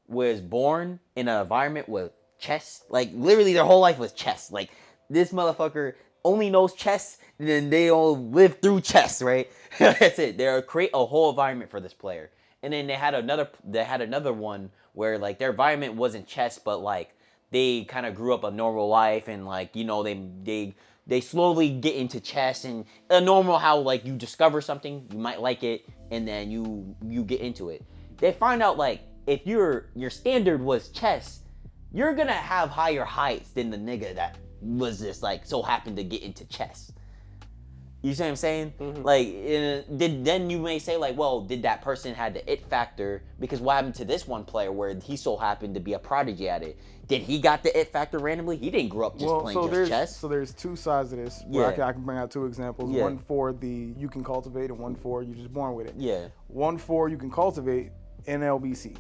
was born in an environment with chess, like literally their whole life was chess. Like this motherfucker only knows chess, and then they all live through chess, right? That's it. They create a whole environment for this player. And then they had another one where like their environment wasn't chess, but like they kind of grew up a normal life, and like, you know, they slowly get into chess, and a normal how like you discover something, you might like it, and then you get into it. They find out like if your standard was chess, you're gonna have higher heights than the nigga that was just like so happened to get into chess. You see what I'm saying? Mm-hmm. Like, then you may say like, well, did that person had the it factor? Because what happened to this one player where he so happened to be a prodigy at it? Did he got the it factor randomly? He didn't grow up just playing chess. So there's 2 sides of this. Where I can bring out 2 examples. Yeah. One for the you can cultivate, and one for you're just born with it. Yeah. One for you can cultivate, NLBC.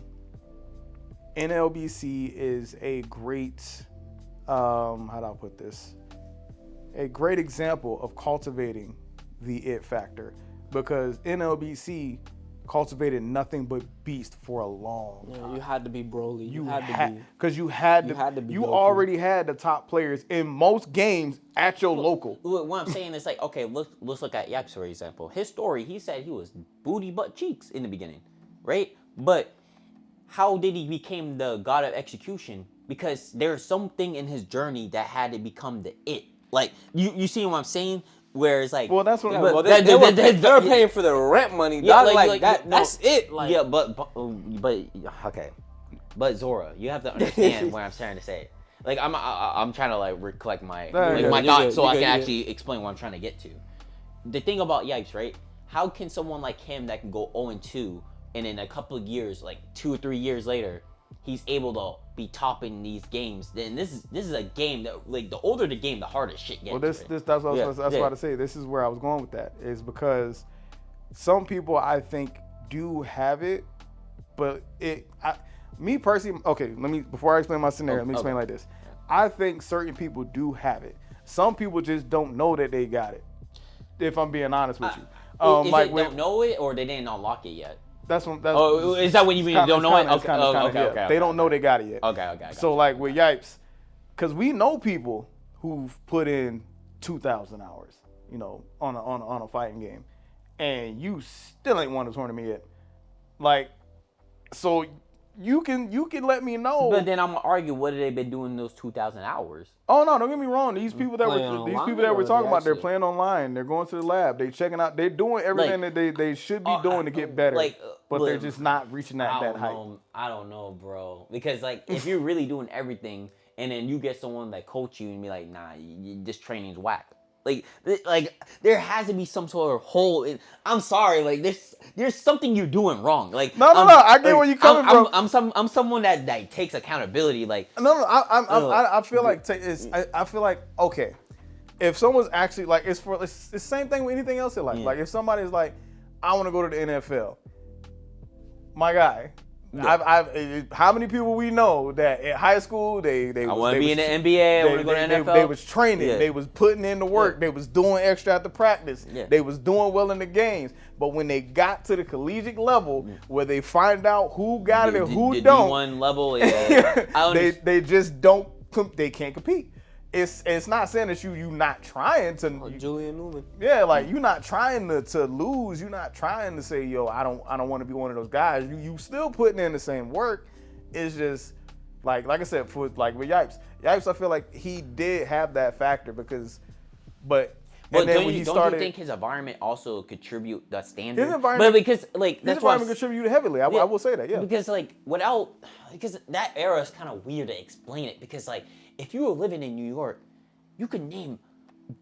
NLBC is a great, how do I put this? A great example of cultivating the it factor, because NLBC cultivated nothing but beast for a long time. You had to be Broly. You already had the top players in most games at your local. What I'm saying is like, okay, let's look at Yap's for example. His story, he said he was booty butt cheeks in the beginning, right? But how did he become the god of execution? Because there's something in his journey that had to become the it. Like, you see what I'm saying? Where it's like... Well, that's what... they were paying for the rent money. Yeah, that's it. Like, yeah, but okay. But Zora, you have to understand what I'm trying to say. Like, I'm trying to, like, recollect my thoughts so I can actually explain what I'm trying to get to. The thing about Yipes, right? How can someone like him that can go 0-2, and in a couple of years, like 2 or 3 years later, he's able to be topping these games? Then this is a game that, like, the older the game, the harder shit gets. Well, that's what I was about to say. This is where I was going with that, is because some people I think do have it, but me personally, okay, before I explain my scenario, let me explain like this. I think certain people do have it. Some people just don't know that they got it, if I'm being honest with you. Don't know it, or they didn't unlock it yet? Is that what you mean? Don't know it? Okay. They don't know they got it yet. Okay. So like with Yipes, because we know people who've put in 2,000 hours, you know, on a fighting game, and you still ain't won a tournament yet. Like, so you can let me know. But then I'm gonna argue, what have they been doing those 2,000 hours? Oh no, don't get me wrong. These people that we're talking about, they're playing online. They're going to the lab. They're checking out. They're doing everything that they should be doing to get better. But they're just not reaching that height. I don't know, bro. Because like, if you're really doing everything, and then you get someone that coach you and be like, nah, this training's whack. Like there has to be some sort of hole in. I'm sorry, like there's something you're doing wrong. Like no, I get where you're coming from. I'm someone that takes accountability. Like I feel like I feel like, okay, if someone's actually like, it's the same thing with anything else in life. Like if somebody's like, I want to go to the NFL, my guy, How many people we know that in high school they want to be in the NBA. I want to go to the NFL. They was training. They was putting in the work. They was doing extra after practice. They was doing well in the games. But when they got to the collegiate level, where they find out who got it and who don't, D1 level, they just don't. They can't compete. It's not saying that you not trying to. Julian Newman. Yeah, like you're not trying to lose. You're not trying to say, yo, I don't want to be one of those guys. You still putting in the same work. It's just like I said, with Yipes, I feel like he did have that factor because, but. But don't you think his environment also contribute the standard? His environment, but because like his environment contributed heavily. I will say that, yeah. Because because that era is kind of weird to explain it. Because like if you were living in New York, you could name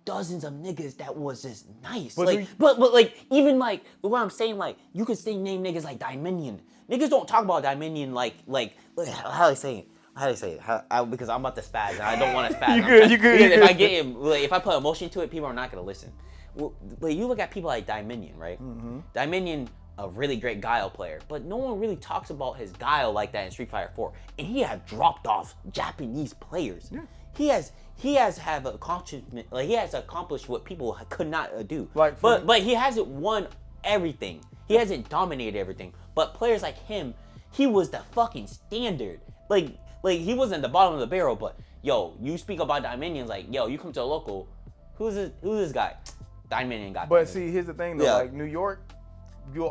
dozens of niggas that was just nice. But like even like what I'm saying, like you could name niggas like Dominion. Niggas don't talk about Dominion like how they say it. How do you say it? Because I'm about to spaz and I don't want to spaz. You good. If I put emotion to it, people are not gonna listen. Well, you look at people like Dominion, right? Mm-hmm. Dominion, a really great Guile player, but no one really talks about his Guile like that in Street Fighter 4. And he had dropped off Japanese players. Yeah. He has have accomplishment. Like he has accomplished what people could not do. But he hasn't won everything. He hasn't dominated everything. But players like him, he was the fucking standard. Like he wasn't the bottom of the barrel, but yo, you speak about Dominions, like yo, you come to a local, who's this guy? Dominion got. But see, here's the thing though, like New York, you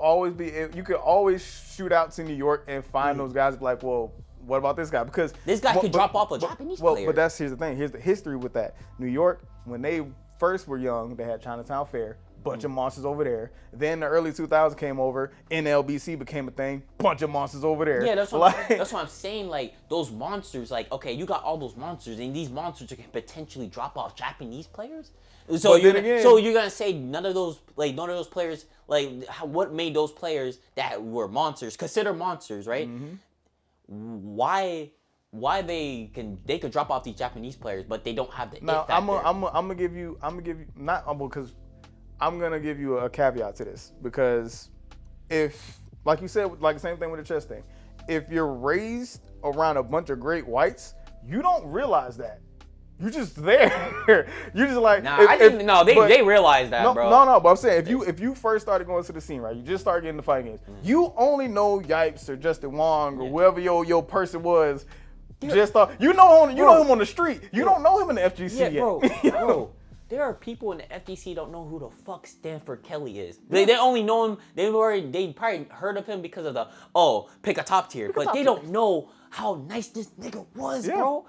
could always shoot out to New York and find those guys like, well, what about this guy? Because this guy could drop off a Japanese player. But here's the thing. Here's the history with that. New York, when they first were young, they had Chinatown Fair. Bunch of monsters over there. Then the early 2000s came over. NLBC became a thing. Bunch of monsters over there. Yeah, that's what I'm saying. Like those monsters. Like okay, you got all those monsters, and these monsters can potentially drop off Japanese players. So you're gonna say none of those players. Like what made those players that were monsters consider monsters, right? Mm-hmm. Why they could drop off these Japanese players, but they don't have the. Now I'm gonna give you not because. I'm going to give you a caveat to this because if, like you said, like the same thing with the chess thing, if you're raised around a bunch of great whites, you don't realize that. You're just there. You're just like... They realize that, bro. No, but I'm saying if you first started going to the scene, right, you just started getting the fight games, you only know Yipes or Justin Wong or whoever your person was. You know him on the street. You don't know him in the FGC yet. Bro. There are people in the FGC don't know who the fuck Stanford Kelly is. They only know him. They probably heard of him because of pick a top tier. But they don't know how nice this nigga was, bro.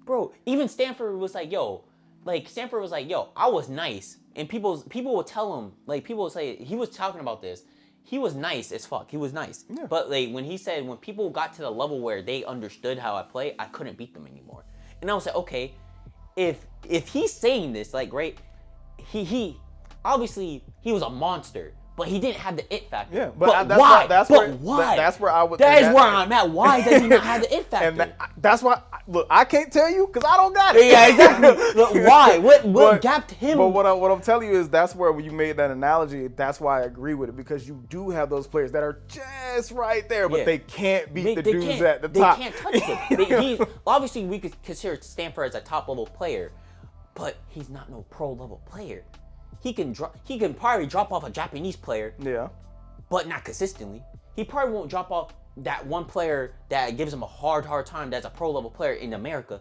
Bro, even Stanford was like, yo, I was nice. And people would tell him, like people would say, he was talking about this. He was nice as fuck. He was nice. Yeah. But like when he said, when people got to the level where they understood how I play, I couldn't beat them anymore. And I was like, okay. If he's saying this, like, right, he obviously he was a monster, but he didn't have the it factor. Yeah, but why? That's where I would. That is where I'm at. Why does he not have the it factor? And that's why. Look, I can't tell you because I don't got it. Yeah, exactly. Look, why? What gapped him? But what I'm telling you is that's where when you made that analogy. That's why I agree with it because you do have those players that are just right there, but they can't beat the dudes at the top. They can't touch them. Obviously, we could consider Stanford as a top level player, but he's not no pro level player. He can probably drop off a Japanese player. Yeah. But not consistently. He probably won't drop off that one player that gives him a hard time that's a pro level player in America.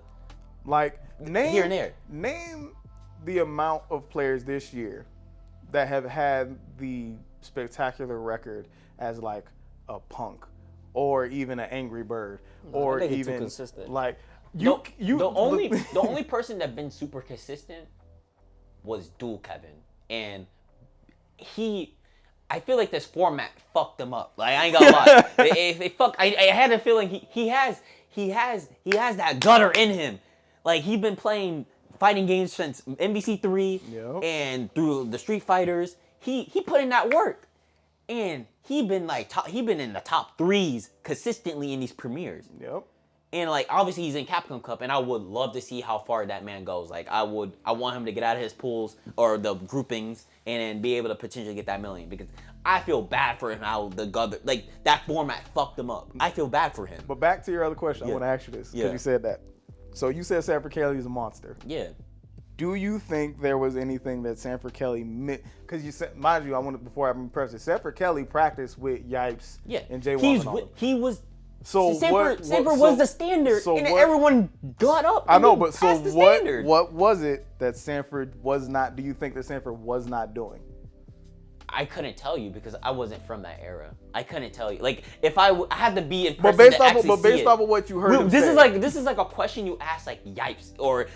Like here and there. Name the amount of players this year that have had the spectacular record as like a Punk or even an Angry Bird or even too consistent. Like the only person that's been super consistent was Dual Kevin. And I feel like this format fucked him up. Like I ain't gonna lie. I had a feeling he has that gutter in him. Like he's been playing fighting games since MVC3 and through the Street Fighters. He put in that work. And he been in the top 3s consistently in these premieres. Yep. And like obviously he's in Capcom Cup, and I would love to see how far that man goes. Like I want him to get out of his pools or the groupings and then be able to potentially get that million, because I feel bad for him how that format fucked him up. I feel bad for him. But back to your other question, I Yeah. want to ask you this because Yeah. you said that. So you said Sanford Kelly is a monster. Yeah. Do you think there was anything that Sanford Kelly meant? Because you said, mind you, before I press it, Sanford Kelly practiced with Yipes and Jay Wall. He was. So Sanford was the standard, and then everyone got up. I know, but so standard. what was it that Sanford was not? Do you think that Sanford was not doing? I couldn't tell you because I wasn't from that era. I couldn't tell you. Like if I had to be in person But based to off of what you heard, this is like a question you ask like Yipes or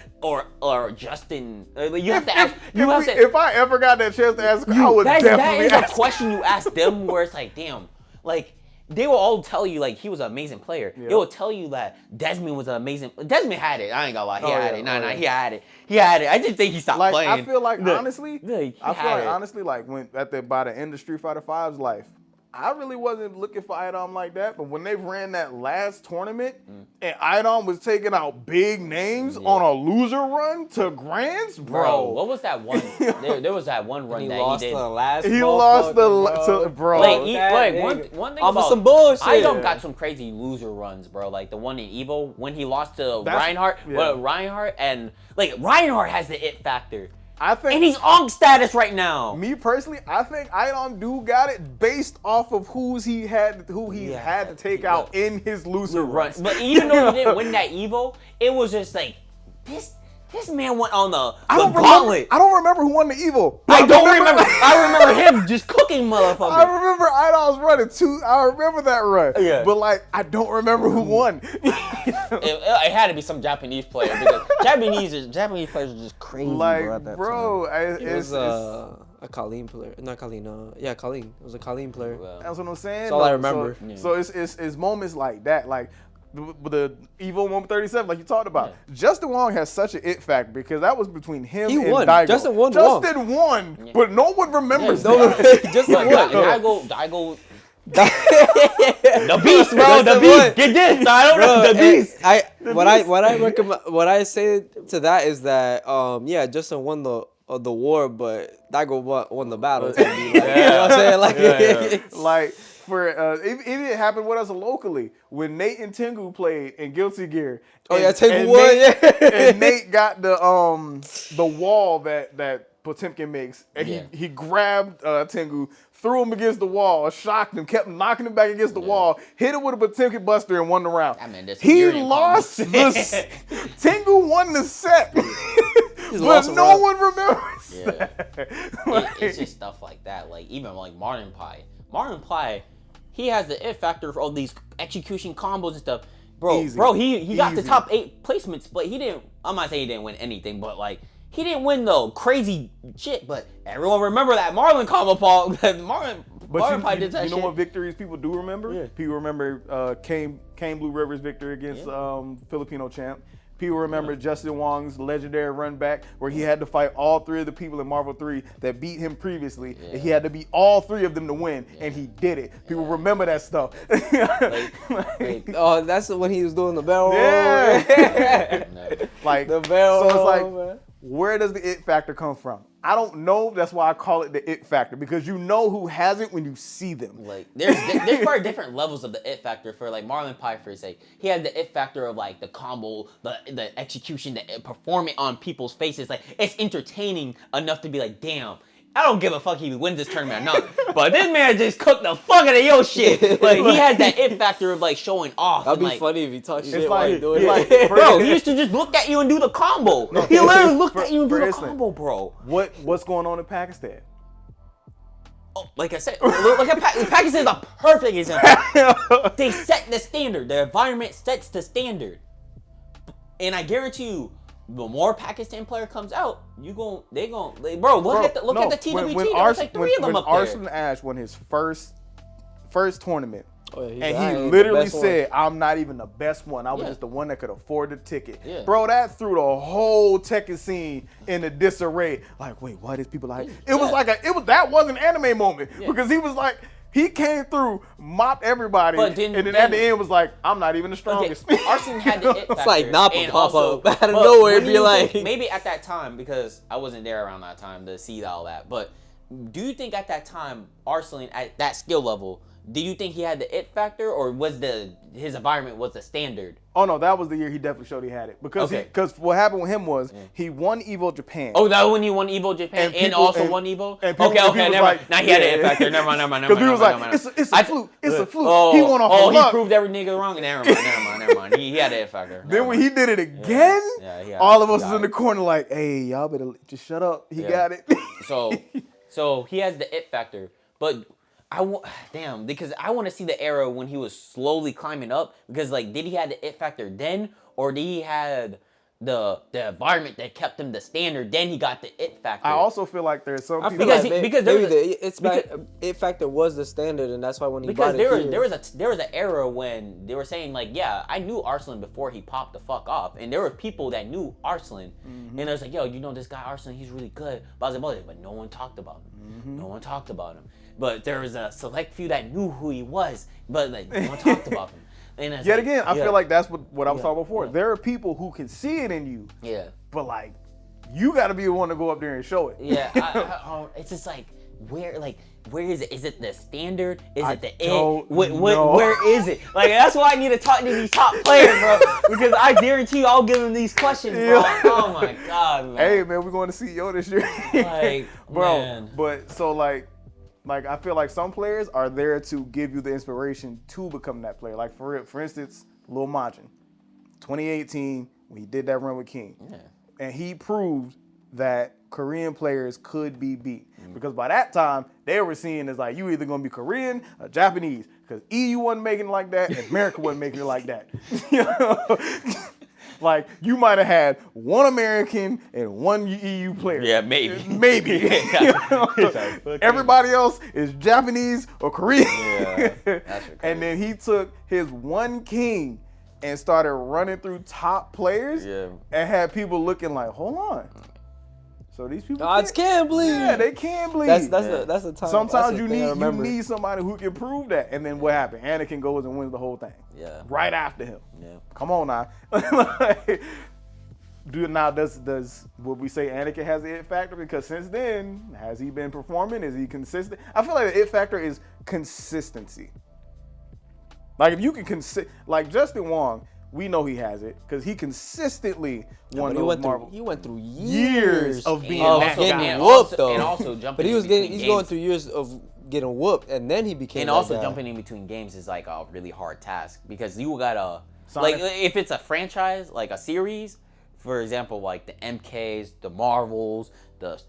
Justin. You have to ask. If I ever got that chance to ask, I would definitely That is ask. a question you ask them where it's like, damn, like. They will all tell you like he was an amazing player. Yeah. They will tell you that Desmond was an amazing. Desmond had it. I ain't gonna lie, he had it. He had it. He had it. I just think he stopped playing. I feel like honestly, like when by the end of Street Fighter V's life, I really wasn't looking for Idom like that. But when they ran that last tournament and Idom was taking out big names on a loser run to Grands, bro. What was that one? there was that one run that he did. He lost bro. One thing about some bullshit. Idom got some crazy loser runs, bro. Like the one in Evo when he lost to Reinhardt. Yeah. Reinhardt has the it factor. And he's on status right now. Me personally, I think Idom do got it based off of who he had to take out in his loser runs. But even though he didn't win that Evo, it was just like this man went on the gauntlet. I don't remember who won the Evo. I remember him just cooking motherfuckers. I remember Idom's running too. I remember that run. Yeah. But like, I don't remember who won. It had to be some Japanese player because Japanese players are just crazy. Like, bro, at that bro, time. It was a Colleen player, not Colleen. Colleen. It was a Colleen player. That's what I'm saying. That's all I remember. So it's moments like that, like the Evo moment 37, like you talked about. Yeah. Justin Wong has such an it factor because that was between him and Daigo. Justin won, but no one remembers. Justin won. Daigo. The beast, bro. The beast. Get this. I don't know. The beast. What I say to that is that Justin won the war, but Daigo won the battle. You know what I'm saying? Like for it happened with us locally when Nate and Tengu played in Guilty Gear. Tengu won. And Nate got the wall that Potemkin makes, and he grabbed Tengu, threw him against the wall, shocked him, kept knocking him back against the wall, hit him with a Potemkin Buster, and won the round. He lost Tengu won the set, but no one remembers that. It's just stuff like that. Like even like Martin Pie, he has the it factor for all these execution combos and stuff. Bro, he got the top 8 placements, but he didn't. I'm not saying he didn't win anything, but like. He didn't win the crazy shit, but everyone remember that Marlon combo Paul. Marlon Pie did that shit. You know what victories people do remember? Yeah. People remember Kane Blue River's victory against Filipino champ. People remember Justin Wong's legendary run back where he had to fight all 3 of the people in Marvel 3 that beat him previously. Yeah. And he had to beat all 3 of them to win, and he did it. People remember that stuff. That's when he was doing the barrel roll. Yeah. Like the barrel roll. So it's like, where does the it factor come from? I don't know. That's why I call it the it factor, because you know who has it when you see them. Like there's probably different levels of the it factor for like Marlon Pie, for say. He had the it factor of like the combo, the execution, the performing on people's faces. Like it's entertaining enough to be like, damn. I don't give a fuck if he wins this tournament or not. But this man just cooked the fuck out of your shit. Like he has that it factor of like showing off. That'd be like, funny if he talked shit while he doing it. Bro, he used to just look at you and do the combo. He literally looked at you and do the combo, bro. What's going on in Pakistan? Oh, like I said, look at Pakistan is a perfect example. They set the standard. The environment sets the standard. And I guarantee you, the more Pakistan player comes out, bro. Look at the TWT. There's like 3 of them up there. Arslan Ash won his first tournament, and he literally said, "I'm not even the best one. I was just the one that could afford the ticket." Yeah. Bro, that threw the whole Tekken scene in a disarray. Like, wait, what is people like? It was like that was an anime moment because he was like. He came through, mopped everybody, But then- and then at the end was like, I'm not even the Okay, strongest. Arsene had the it factor. It's like Nappa and pop also- up out of but nowhere and when be you like- think- maybe at that time, because I wasn't there around that time to see all that, but do you think at that time, Arsene, at that skill level, do you think he had the it factor, or was his environment was the standard? Oh no, that was the year he definitely showed he had it because Okay. because what happened with him was he won Evo Japan. Oh, that when he won Evo Japan and, people- also and- won Evo? and people- Okay, and okay, people was never mind. like, Now he had yeah. an it factor. Never mind. Because we was like, it's a fluke. It's a fluke. He won off of he luck. proved every nigga wrong. Never mind. He had an it factor. Then when he did it again, Yeah, he had all it. of us He was got in the it. corner like, hey, y'all better just shut up. He Yeah. got it. So he has the it factor, but because I want to see the era when he was slowly climbing up. Because like, did he have the it factor then, or did he have the environment that kept him the standard? Then he got the it factor. I also feel like there's some I people. feel Because like he- maybe, because there maybe was the it factor was the standard, and that's why when he because bought there it was an era when they were saying like, yeah, I knew Arslan before he popped the fuck off, and there were people that knew Arslan, and it was like, yo, you know this guy Arslan, he's really good, but no one talked about him. No one talked about him. But there was a select few that knew who he was, but like no one talked about him. And it's Yet like, again, I yeah, feel like that's what I was Yeah. talking about before. There are people who can see it in you, yeah. but like, you got to be the one to go up there and show it. Yeah, it's just like where is it? Is it the standard? Is I it the don't it? know. Where is it? Like that's why I need to talk to these top players, bro. Because I guarantee you, I'll give them these questions, bro. Yeah. Oh my god, man. Hey man, we're going to see yo this year, Like, bro. man. But so like I feel like some players are there to give you the inspiration to become that player. Like for instance, Lil Majin, 2018 when he did that run with King, and he proved that Korean players could be beat. Because by that time, they were seeing as like, you either gonna be Korean or Japanese. Because EU wasn't making it like that, and America wasn't making it like that. You know? Like, you might have had one American and one EU player. Yeah, maybe. Maybe. You know? Everybody else is Japanese or Korean. Yeah, that's And then he took his one king and started running through top players and had people looking like, hold on. So these people Gods can bleed. Yeah, they can bleed. That's the time. Sometimes that's the you thing I need remember. somebody who can prove that. And then what happened? Anakin goes and wins the whole thing. Yeah. Right after him. Yeah. Come on now. Does would we say Anakin has the it factor? Because since then, has he been performing? Is he consistent? I feel like the it factor is consistency. Like if you can like Justin Wong, we know he has it because he consistently won those marbles. He went through Years of being of that getting guy. and whooped also- though. and also jumping But he in was between he's going games. through years of getting whooped, and then he became. And that also guy. jumping in between games is like a really hard task because you gotta Sonic- like if it's a franchise like a series, for example, like the MKs, the Marvels, the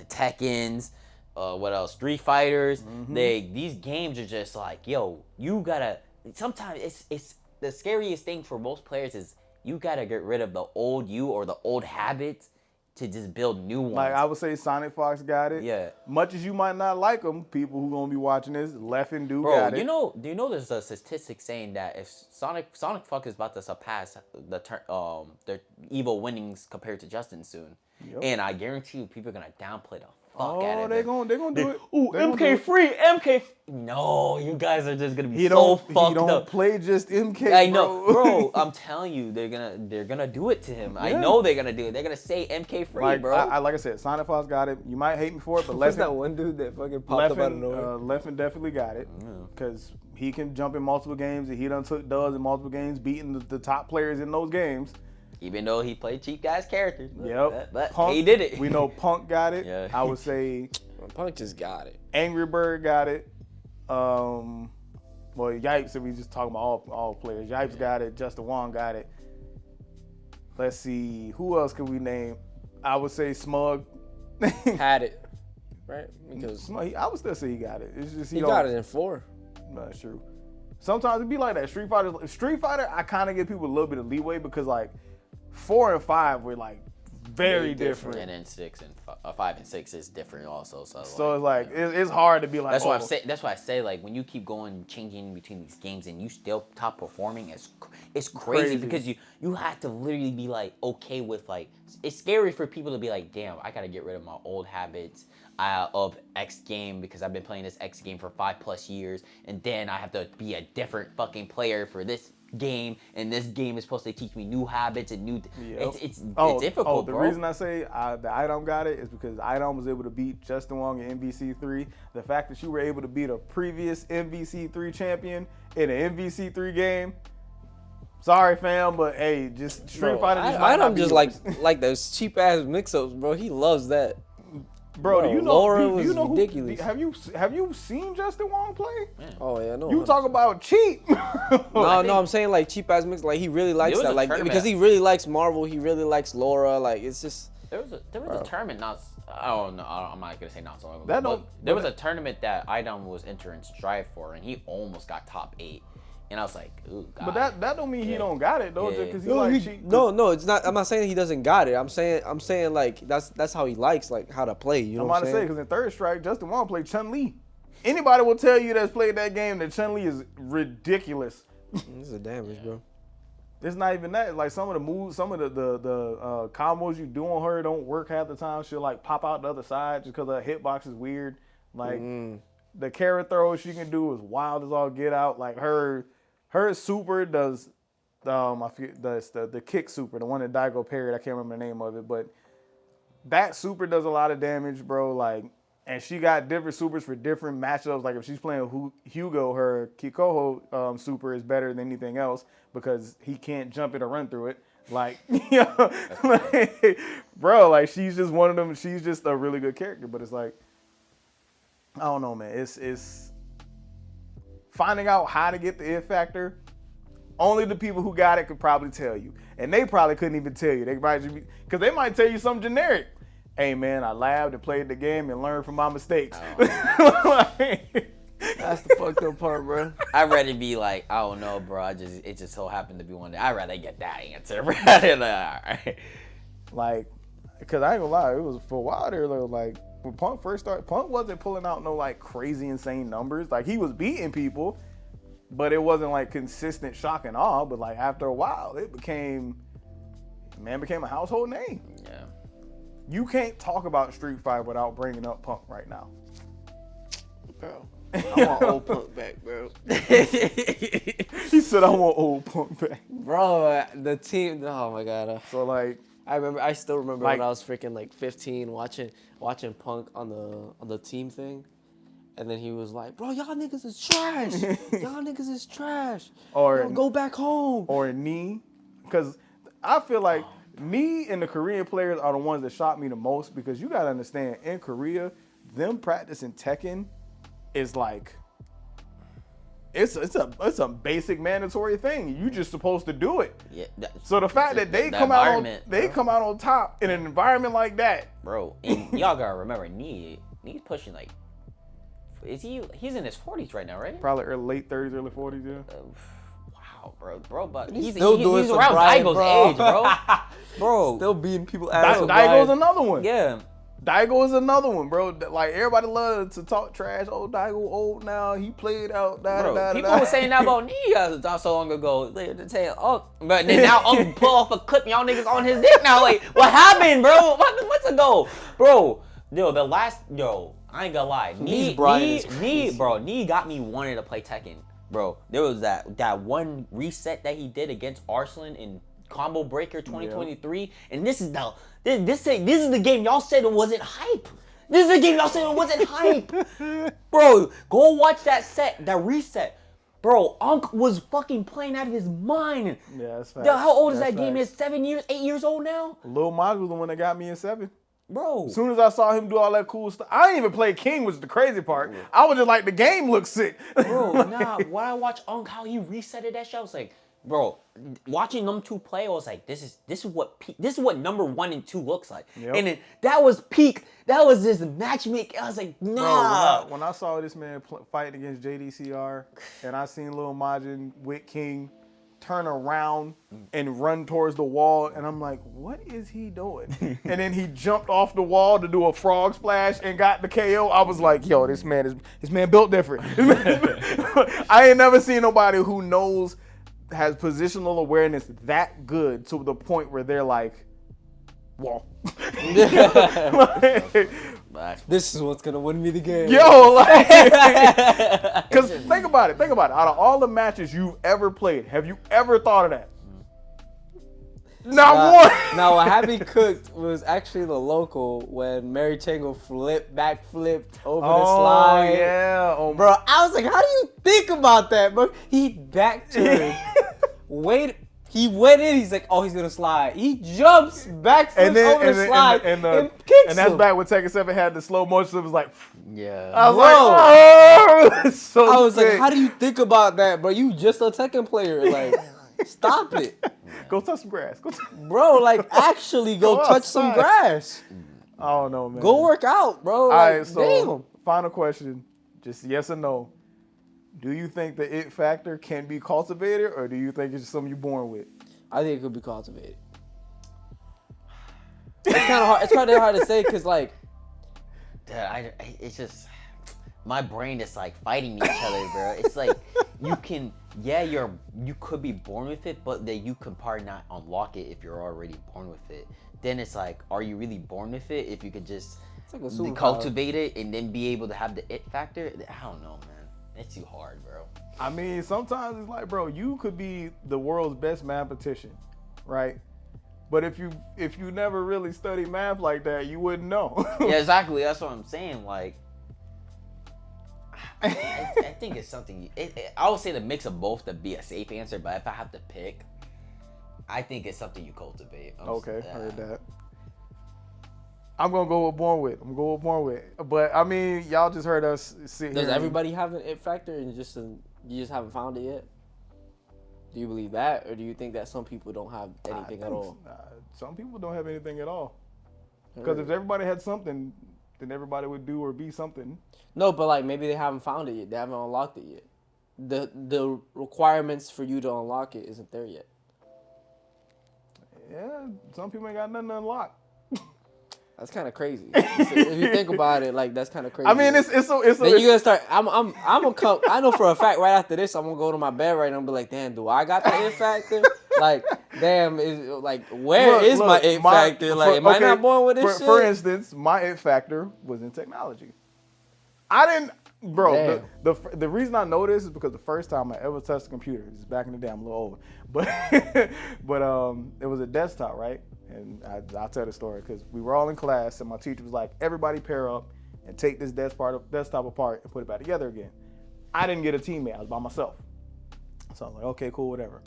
Tekkens, what else? Street Fighters. These games are just like, yo, you gotta. Sometimes it's the scariest thing for most players is you gotta get rid of the old you or the old habits to just build new ones. Like I would say Sonic Fox got it. Yeah. Much as you mimight not like him, people who gonna be watching this, Left and Do Bro, got it. do you know there's a statistic saying that if Sonic Fuck is about to surpass their evil winnings compared to Justin soon. Yep. And I guarantee you people are gonna downplay the fuck out of they're it. gonna do it. Ooh, They gonna do MK it. free, MK. No, you guys are just gonna be He so don't fucked he don't up. play just MK. I know, bro. I'm telling you, they're gonna do it to him. I Yeah. know they're gonna do it. They're gonna say MK free, Like bro. like I said, Sonic Fox got it. You might hate me for it, but What's Left that one dude that fucking popped up out of nowhere? Leffen definitely got it because he can jump in multiple games and he done took dubs in multiple games, beating the top players in those games. Even though he played cheap guys characters. Yep. But Punk, he did it. We know Punk got it. Yeah. I would say Punk just got it. Angry Bird got it. Well, Yipes, if we just talking about all players. Yipes got it. Justin Wong got it. Let's see. Who else can we name? I would say Smug. Had it, right? Because Smug, I would still say he got it. It's just he got it in 4. That's true. Sometimes it be like that. Street Fighter, I kind of give people a little bit of leeway because like 4 and 5 were like very different. And then 6 and 5 and 6 is different also. So It's like it's hard to be like. that's why I'm saying. That's why I say like when you keep going changing between these games and you still top performing, it's crazy because you have to literally be like okay with like it's scary for people to be like, damn, I gotta get rid of my old habits. of X game because I've been playing this X game for 5+ years, and then I have to be a different fucking player for this game, and this game is supposed to teach me new habits and new. It's difficult, the bro. reason I say the IDOM got it is because IDOM was able to beat Justin Wong in MVC3. The fact that you were able to beat a previous MVC3 champion in an MVC3 game. Sorry, fam, but hey, just Street Fighter. I don't just like those cheap ass mix-ups, bro. He loves that. Bro, do you know? Laura do you know was ridiculous. Have you seen Justin Wong play? Man. Oh yeah, no. You talk about cheap. No, I'm saying like cheap ass mix. Like he really likes that, like because he really likes Marvel. He really likes Laura. Like it's just. There was a tournament not. Oh no, I'm not gonna say not so long ago. That but there was a tournament that IDOM was entering Strive for, and he almost got top 8. And I was like, ooh, God. But that don't mean he don't got it though, just because he No, like cheap. no, it's not. I'm not saying he doesn't got it. I'm saying like that's how he likes like how to play. You know what I'm saying? Because in Third Strike, Justin Wong played Chun-Li. Anybody will tell you that's played that game that Chun-Li is ridiculous. This is a damage, bro. It's not even that. Like some of the moves, some of the combos you do on her don't work half the time. She'll like pop out the other side just because her hitbox is weird. Like the carrot throw she can do is wild as all get out. Like her super does, I forget the kick super, the one that Daigo parried. I can't remember the name of it, but that super does a lot of damage, bro. Like, and she got different supers for different matchups. Like if she's playing Hugo, her Kikoho super is better than anything else because he can't jump it or run through it. Like, you know, like, bro, like she's just one of them. She's just a really good character, but it's like, I don't know, man. It's finding out how to get the it factor. Only the people who got it could probably tell you, and they probably couldn't even tell you. They probably because they might tell you something generic. Hey man, I labbed and played the game and learned from my mistakes. That's the fucked up part, bro. I'd rather be like, I don't know, bro. It just so happened to be one day. I'd rather get that answer, bro. Alright. Like, cause I ain't gonna lie, it was for a while there. Like when Punk first started, Punk wasn't pulling out no like crazy insane numbers. Like he was beating people, but it wasn't like consistent shock and awe. But like after a while, it became a household name. Yeah. You can't talk about Street Fighter without bringing up Punk right now. Bro, I want old Punk back, bro. He said, I want old Punk back. Bro, the team. Oh my god. So like, I still remember like, when I was freaking like 15 watching Punk on the team thing. And then he was like, bro, y'all niggas is trash. Y'all niggas is trash. Or go back home. Or Knee. Because I feel like Knee and the Korean players are the ones that shocked me the most because you got to understand, in Korea, them practicing Tekken is like, it's a basic mandatory thing. You just supposed to do it. Yeah. So the fact that they come out on top in an environment like that, bro. And y'all gotta remember, Nee's pushing like, he's in his 40s right now, right? Probably late 30s, early 40s, yeah. Wow, bro, but he's doing around Daigo's age, bro. Bro, Still beating people ass. Daigo's another one. yeah. Daigo is another one, bro. Like everybody loves to talk trash. Oh, Daigo old now. He played out. People were saying that about me not so long ago. But then now I'm pull off a clip. Y'all niggas on his dick now. Like, what happened, bro? Months ago, bro. I ain't gonna lie. Knee got me wanting to play Tekken, bro. There was that one reset that he did against Arslan in Combo Breaker 2023, and this is the game y'all said it wasn't hype. This is the game y'all said it wasn't hype. Bro, go watch that reset. Bro, Unk was fucking playing out of his mind. Yeah, that's facts. How old is that game? Is 7 years, 8 years old now? Lil Maj was the one that got me in 7. Bro. As soon as I saw him do all that cool stuff, I didn't even play King, which is the crazy part. I was just like, the game looks sick. Bro, when I watch Unk, how he resetted that shit, I was like, bro, watching them two play, I was like, this is what number 1 and 2 looks like. Yep. And then that was peak. That was just matchmaking. I was like, nah. Bro, when I saw this man fight against JDCR, and I seen Lil Majin with King turn around and run towards the wall, and I'm like, what is he doing? And then he jumped off the wall to do a frog splash and got the KO. I was like, yo, this man built different. I ain't never seen nobody who has positional awareness that good to the point where they're like, whoa. This is what's gonna win me the game. Yo, like, because think about it. Out of all the matches you've ever played, have you ever thought of that? Not one. Now, what Happy cooked was actually the local when Mary Chango backflipped over the slide. Yeah, oh, Bro, I was like, how do you think about that, bro? He back-turned, he went in, he's like, oh, he's gonna slide. He jumps, backflips over the slide, and kicks And that's him. back when Tekken 7 had the slow motion. It was like, Yeah. I was Bro. like, oh, it's so I was sick. like, how do you think about that, bro? You just a Tekken player. Like, stop it. Go touch some grass. Bro, like, actually go Go touch some outside. grass. I don't know, man. Go work out, bro. All Like, right, so damn. final question, just yes or no. Do you think the it factor can be cultivated, or do you think it's just something you're born with? I think it could be cultivated. It's kind of hard. It's kind of hard to say because, like, Dude, it's just my brain is like fighting each other, bro. It's like you could be born with it, but then you could probably not unlock it if you're already born with it. Then it's like, are you really born with it if you could just like a superpower. cultivate it and then be able to have the it factor? I don't know, man. It's too hard, bro. I mean, sometimes it's like, bro, you could be the world's best mathematician, right? But if you never really studied math like that, you wouldn't know. Yeah, exactly. That's what I'm saying. Like, I think it's something. I would say the mix of both to be a safe answer, but if I have to pick, I think it's something you cultivate. Okay, heard that. I'm gonna go with born with. But I mean, y'all just heard us sit does here. everybody have an it factor and you just haven't found it yet? Do you believe that, or do you think that some people don't have anything at all? Some people don't have anything at all. Because if everybody had something, then everybody would do or be something. No, but like maybe they haven't found it yet. They haven't unlocked it yet. The requirements for you to unlock it isn't there yet. Yeah, some people ain't got nothing to unlock. That's kind of crazy. If you think about it, like that's kind of crazy. I mean, it's Then you gonna start. I'm gonna come. I know for a fact right after this, I'm gonna go to my bed right now and be like, damn, do I got the it factor? Like, damn, is like where is my it factor? Like, am I not born with this shit? For instance, my it factor was in technology. I didn't, bro. The reason I know this is because the first time I ever touched a computer, this is back in the day. I'm a little old, but it was a desktop, right? And I'll tell the story because we were all in class and my teacher was like, everybody pair up and take this desktop apart and put it back together again. I didn't get a teammate. I was by myself. So I was like, okay, cool, whatever.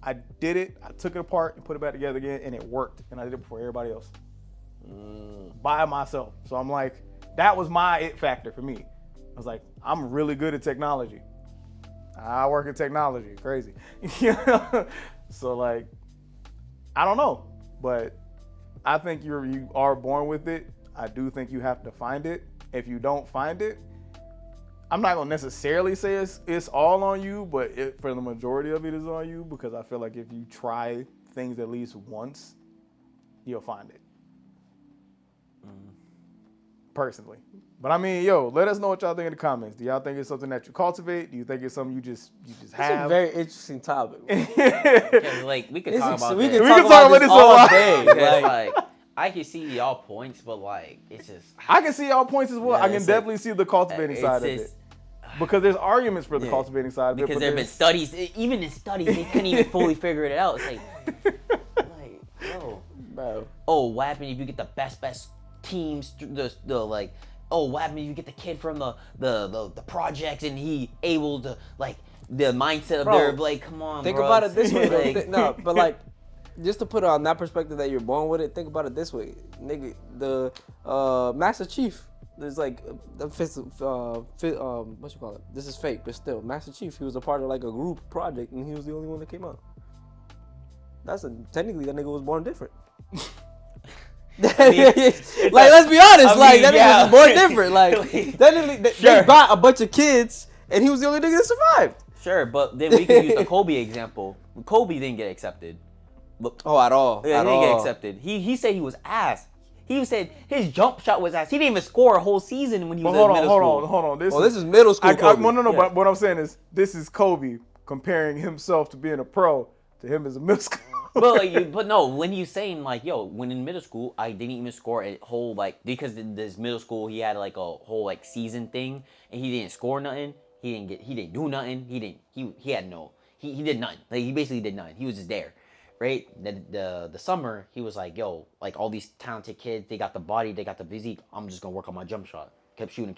I did it. I took it apart and put it back together again, and it worked. And I did it before everybody else. By myself. So I'm like, that was my it factor for me. I was like, I'm really good at technology. I work in technology. Crazy. So like, I don't know. But I think you are born with it. I do think you have to find it. If you don't find it, I'm not gonna necessarily say it's all on you, but for the majority of it is on you because I feel like if you try things at least once, you'll find it. Personally. But I mean, yo, let us know what y'all think in the comments. Do y'all think it's something that you cultivate? Do you think it's something you just have? It's a very interesting topic. Like we could talk about we this. can talk about this all day. Because, like, I can see y'all points, but like it's just. I can see y'all points as well. Yeah, I can definitely see the cultivating side of it. Because there's arguments for the cultivating side of it. Because there have been studies, even in studies, they couldn't even fully figure it out. It's like, bro. Oh, what happened if you get the best teams? The like, oh, what happened if you get the kid from the projects and he able to like the mindset of their like, come on, think bro. about it this way. Like, No, but like, just to put it on that perspective that you're born with it. Think about it this way, nigga. The Master Chief. There's like what you call it? This is fake, but still, Master Chief. He was a part of like a group project, and he was the only one that came out. Technically that nigga was born different. I mean, like, let's be honest, I mean, that nigga was born different. Like, they brought a bunch of kids, and he was the only nigga that survived. Sure, but then we can use the Kobe example. Kobe didn't get accepted. Oh, at all? Yeah, he didn't get accepted. He said he was ass. He said his jump shot was ass. He didn't even score a whole season when he was in middle school. Hold on. This is middle school Kobe. No. But what I'm saying is, this is Kobe comparing himself to being a pro to him as a middle school. but no, when he's saying like, yo, when in middle school, I didn't even score a whole like because in this middle school he had like a whole like season thing, and he didn't score nothing. He didn't do nothing. He did nothing. Like he basically did nothing. He was just there, right? The summer he was like, yo, like all these talented kids, they got the body, they got the physique. I'm just gonna work on my jump shot. Kept shooting.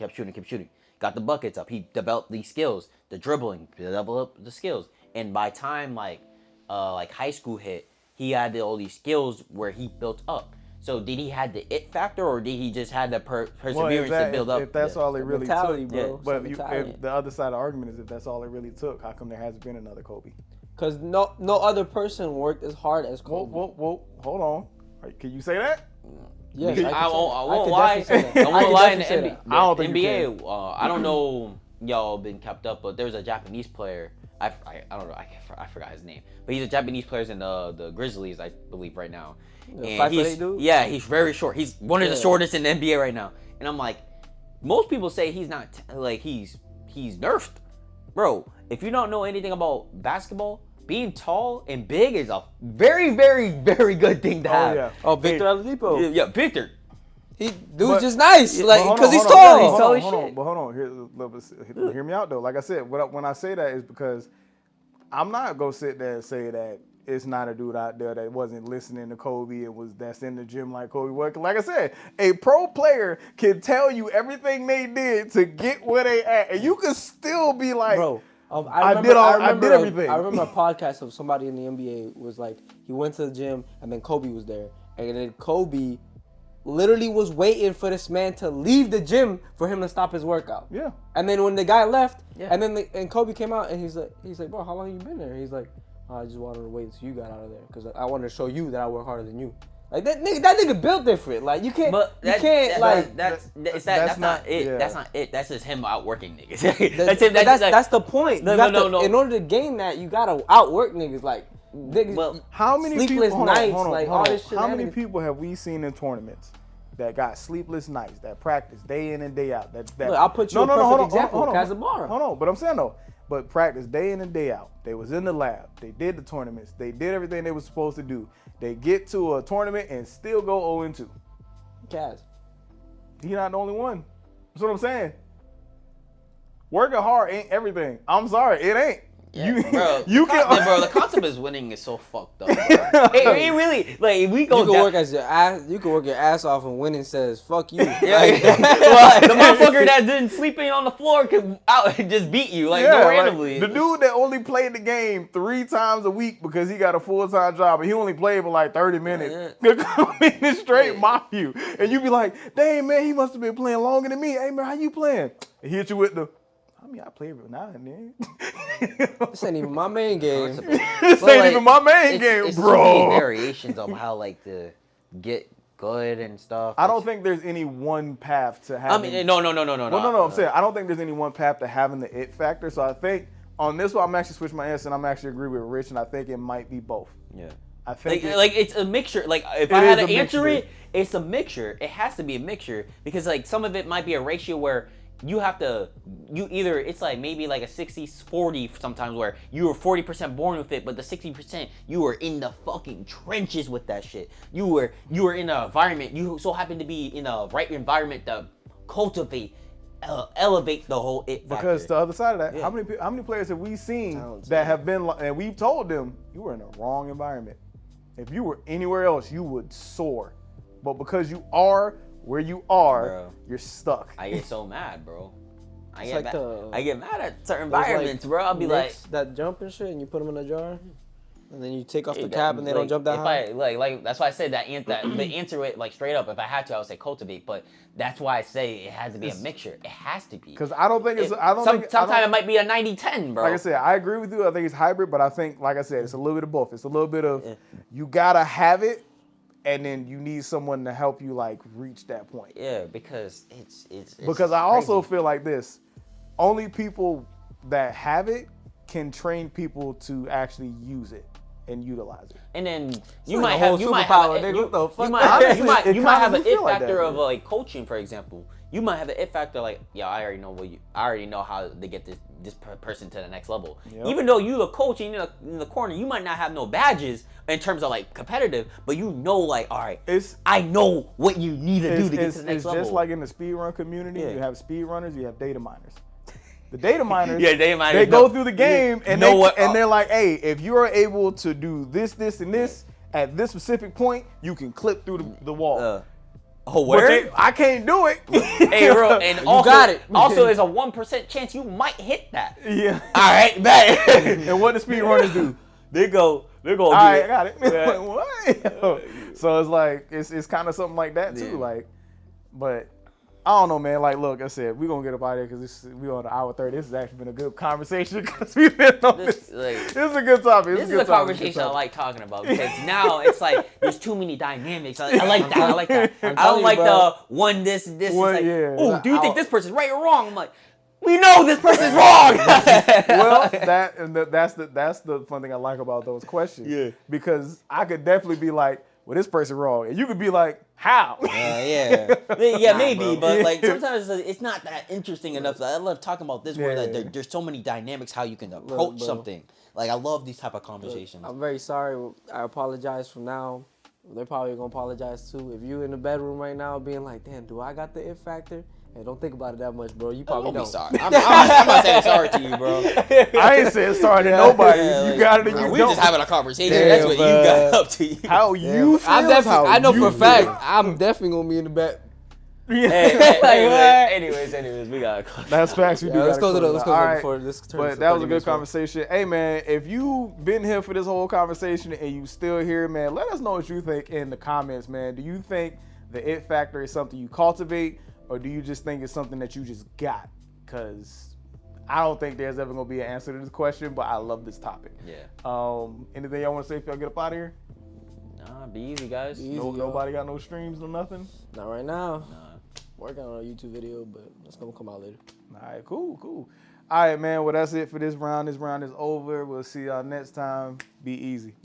Got the buckets up. He developed these skills, the dribbling, developed the skills, and by time like high school hit, he had all these skills where he built up. So did he have the it factor, or did he just have the perseverance to build up? If that's all it really mentality, took, bro. but if the other side of the argument is if that's all it really took, how come there hasn't been another Kobe? Because no other person worked as hard as Kobe. Whoa, hold on. Can you say that? Yes, I won't lie. I won't lie in the NBA. I don't think NBA. I don't know y'all been kept up, but there's a Japanese player. I don't know. I forgot his name, but he's a Japanese player in the Grizzlies, I believe, right now. And 5'8" dude? Yeah, he's very short. He's one of the shortest in the NBA right now. And I'm like, most people say he's not like he's nerfed, bro. If you don't know anything about basketball, being tall and big is a very, very, very good thing to have. Yeah. Oh, Victor Oladipo. Yeah, Victor. Dude's just nice, like, But because he's hold on, tall. He's tall as hold on, shit. but hold on. Hear me out though. Like I said, when I say that is because I'm not gonna sit there and say that it's not a dude out there that wasn't listening to Kobe and that's in the gym like Kobe was. Like I said, a pro player can tell you everything they did to get where they at, and you can still be like, Bro, I did everything. I remember a podcast of somebody in the NBA was like, he went to the gym and then Kobe was there. And then Kobe literally was waiting for this man to leave the gym for him to stop his workout. Yeah. And then when the guy left, and then and Kobe came out and he's like, bro, how long you been there? He's like, I just wanted to wait until you got out of there because I wanted to show you that I work harder than you. Like that nigga built different. Like you can't, that's not it. Yeah. That's not it. That's just him outworking niggas. That's the point. No. In order to gain that, you gotta outwork niggas. Like niggas, well, how many sleepless people? nights, Hold on, like hold all on. this shit. How many people have we seen in tournaments that got sleepless nights, that practice day in and day out? That Look, I'll put you a perfect example. Casamara. Hold on, but I'm saying though. But practice day in and day out. They was in the lab. They did the tournaments. They did everything they were supposed to do. They get to a tournament and still go 0-2. Kaz. He's not the only one. That's what I'm saying. Working hard ain't everything. I'm sorry, it ain't. Yeah, bro, the concept is winning is so fucked up. Bro. it really like if we go. You can work as your ass. You can work your ass off, and winning says "fuck you." Well, the motherfucker that didn't sleeping on the floor could out and just beat you randomly. Like, the dude that only played the game 3 times a week because he got a full-time job and he only played for like 30 minutes could come in and straight mop you, and you be like, "Dang man, he must have been playing longer than me." Hey man, how you playing? And he hit you with the. I mean, I play every now and then. This ain't even my main game. This ain't even my main game, it's bro. So many variations of how like to get good and stuff. I don't think there's any one path to having. I mean, no. I'm saying I don't think there's any one path to having the it factor. So I think on this one, I'm actually switching my answer, and I'm actually agree with Rich, and I think it might be both. Yeah. I think like it's a mixture. Like if I had to answer it, it's a mixture. It has to be a mixture because like some of it might be a ratio where. It's like maybe like a 60-40 sometimes where you were 40% born with it, but the 60% you were in the fucking trenches with that shit. You were in an environment, you so happen to be in a right environment to cultivate, elevate the whole it factor. Because the other side of that, how many players have we seen that have been, and we've told them, you were in the wrong environment. If you were anywhere else, you would soar. But because you are where you are, bro, you're stuck. I get so mad, bro. I get mad at certain environments, like, bro. I'll be like that jump and shit, and you put them in a jar, and then you take off the cap, and they don't jump that high. Like that's why I said that. The answer it like straight up. If I had to, I would say cultivate. But that's why I say it has to be a mixture. It has to be. Because I don't think it's. Sometimes it might be a 90-10, bro. Like I said, I agree with you. I think it's hybrid, but I think, like I said, it's a little bit of both. It's a little bit of you gotta have it. And then you need someone to help you like reach that point. Yeah, because it's because I also feel like this. Only people that have it can train people to actually use it and utilize it. And then you might have an it factor of like coaching, for example. You might have an it factor like, yeah, I already know how to get this this person to the next level. Yep. Even though you the coach and you're in the corner, you might not have no badges in terms of like competitive, but you know, like, all right, I know what you need to do to get to the next level. It's just like in the speedrun community. You have speedrunners, you have data miners. The data miners, they go through the game and they're like, hey, if you are able to do this, this, and this at this specific point, you can clip through the wall. Where? I can't do it. Hey, bro, and also, got it. Also, there's a 1% chance you might hit that. Yeah. All right, bet. And what the speedrunners do? They go. All right, I got it. Yeah. What? So it's like it's kind of something like that too. Like, but I don't know, man. Like, look, I said we're gonna get up out of here because we on the hour 30. This has actually been a good conversation because we've been on this. This is a good topic. This is a conversation I like talking about because now it's like there's too many dynamics. I like that. I don't like the one this. One, it's like, oh, do you think this person's right or wrong? I'm like, we know this person's wrong. Well, that's the fun thing I like about those questions. Yeah. Because I could definitely be like, well, this person wrong, and you could be like, how? Yeah, maybe, but like sometimes it's not that interesting enough. I love talking about this where like, there's so many dynamics how you can approach something. Like I love these type of conversations. I'm very sorry. I apologize from now. They're probably gonna apologize too. If you in the bedroom right now being like, damn, do I got the it factor? Hey, don't think about it that much, bro. You probably don't. Be sorry. I'm not saying sorry to you, bro. I ain't saying sorry to nobody. You got it and you don't. We're just having a conversation. That's what you got up to you. How you feel? I know for a fact, I'm definitely going to be in the back. Anyways, we got to That's facts. Let's go before this turns. But that was a good conversation. Hey, man, if you've been here for this whole conversation and you still here, man, let us know what you think in the comments, man. Do you think the it factor is something you cultivate? Or do you just think it's something that you just got? Because I don't think there's ever going to be an answer to this question, but I love this topic. Yeah. Anything y'all want to say if y'all get up out of here? Nah, be easy, guys. Nobody got no streams, no nothing? Not right now. Nah. Working on a YouTube video, but it's going to come out later. All right, cool. All right, man. Well, that's it for this round. This round is over. We'll see y'all next time. Be easy.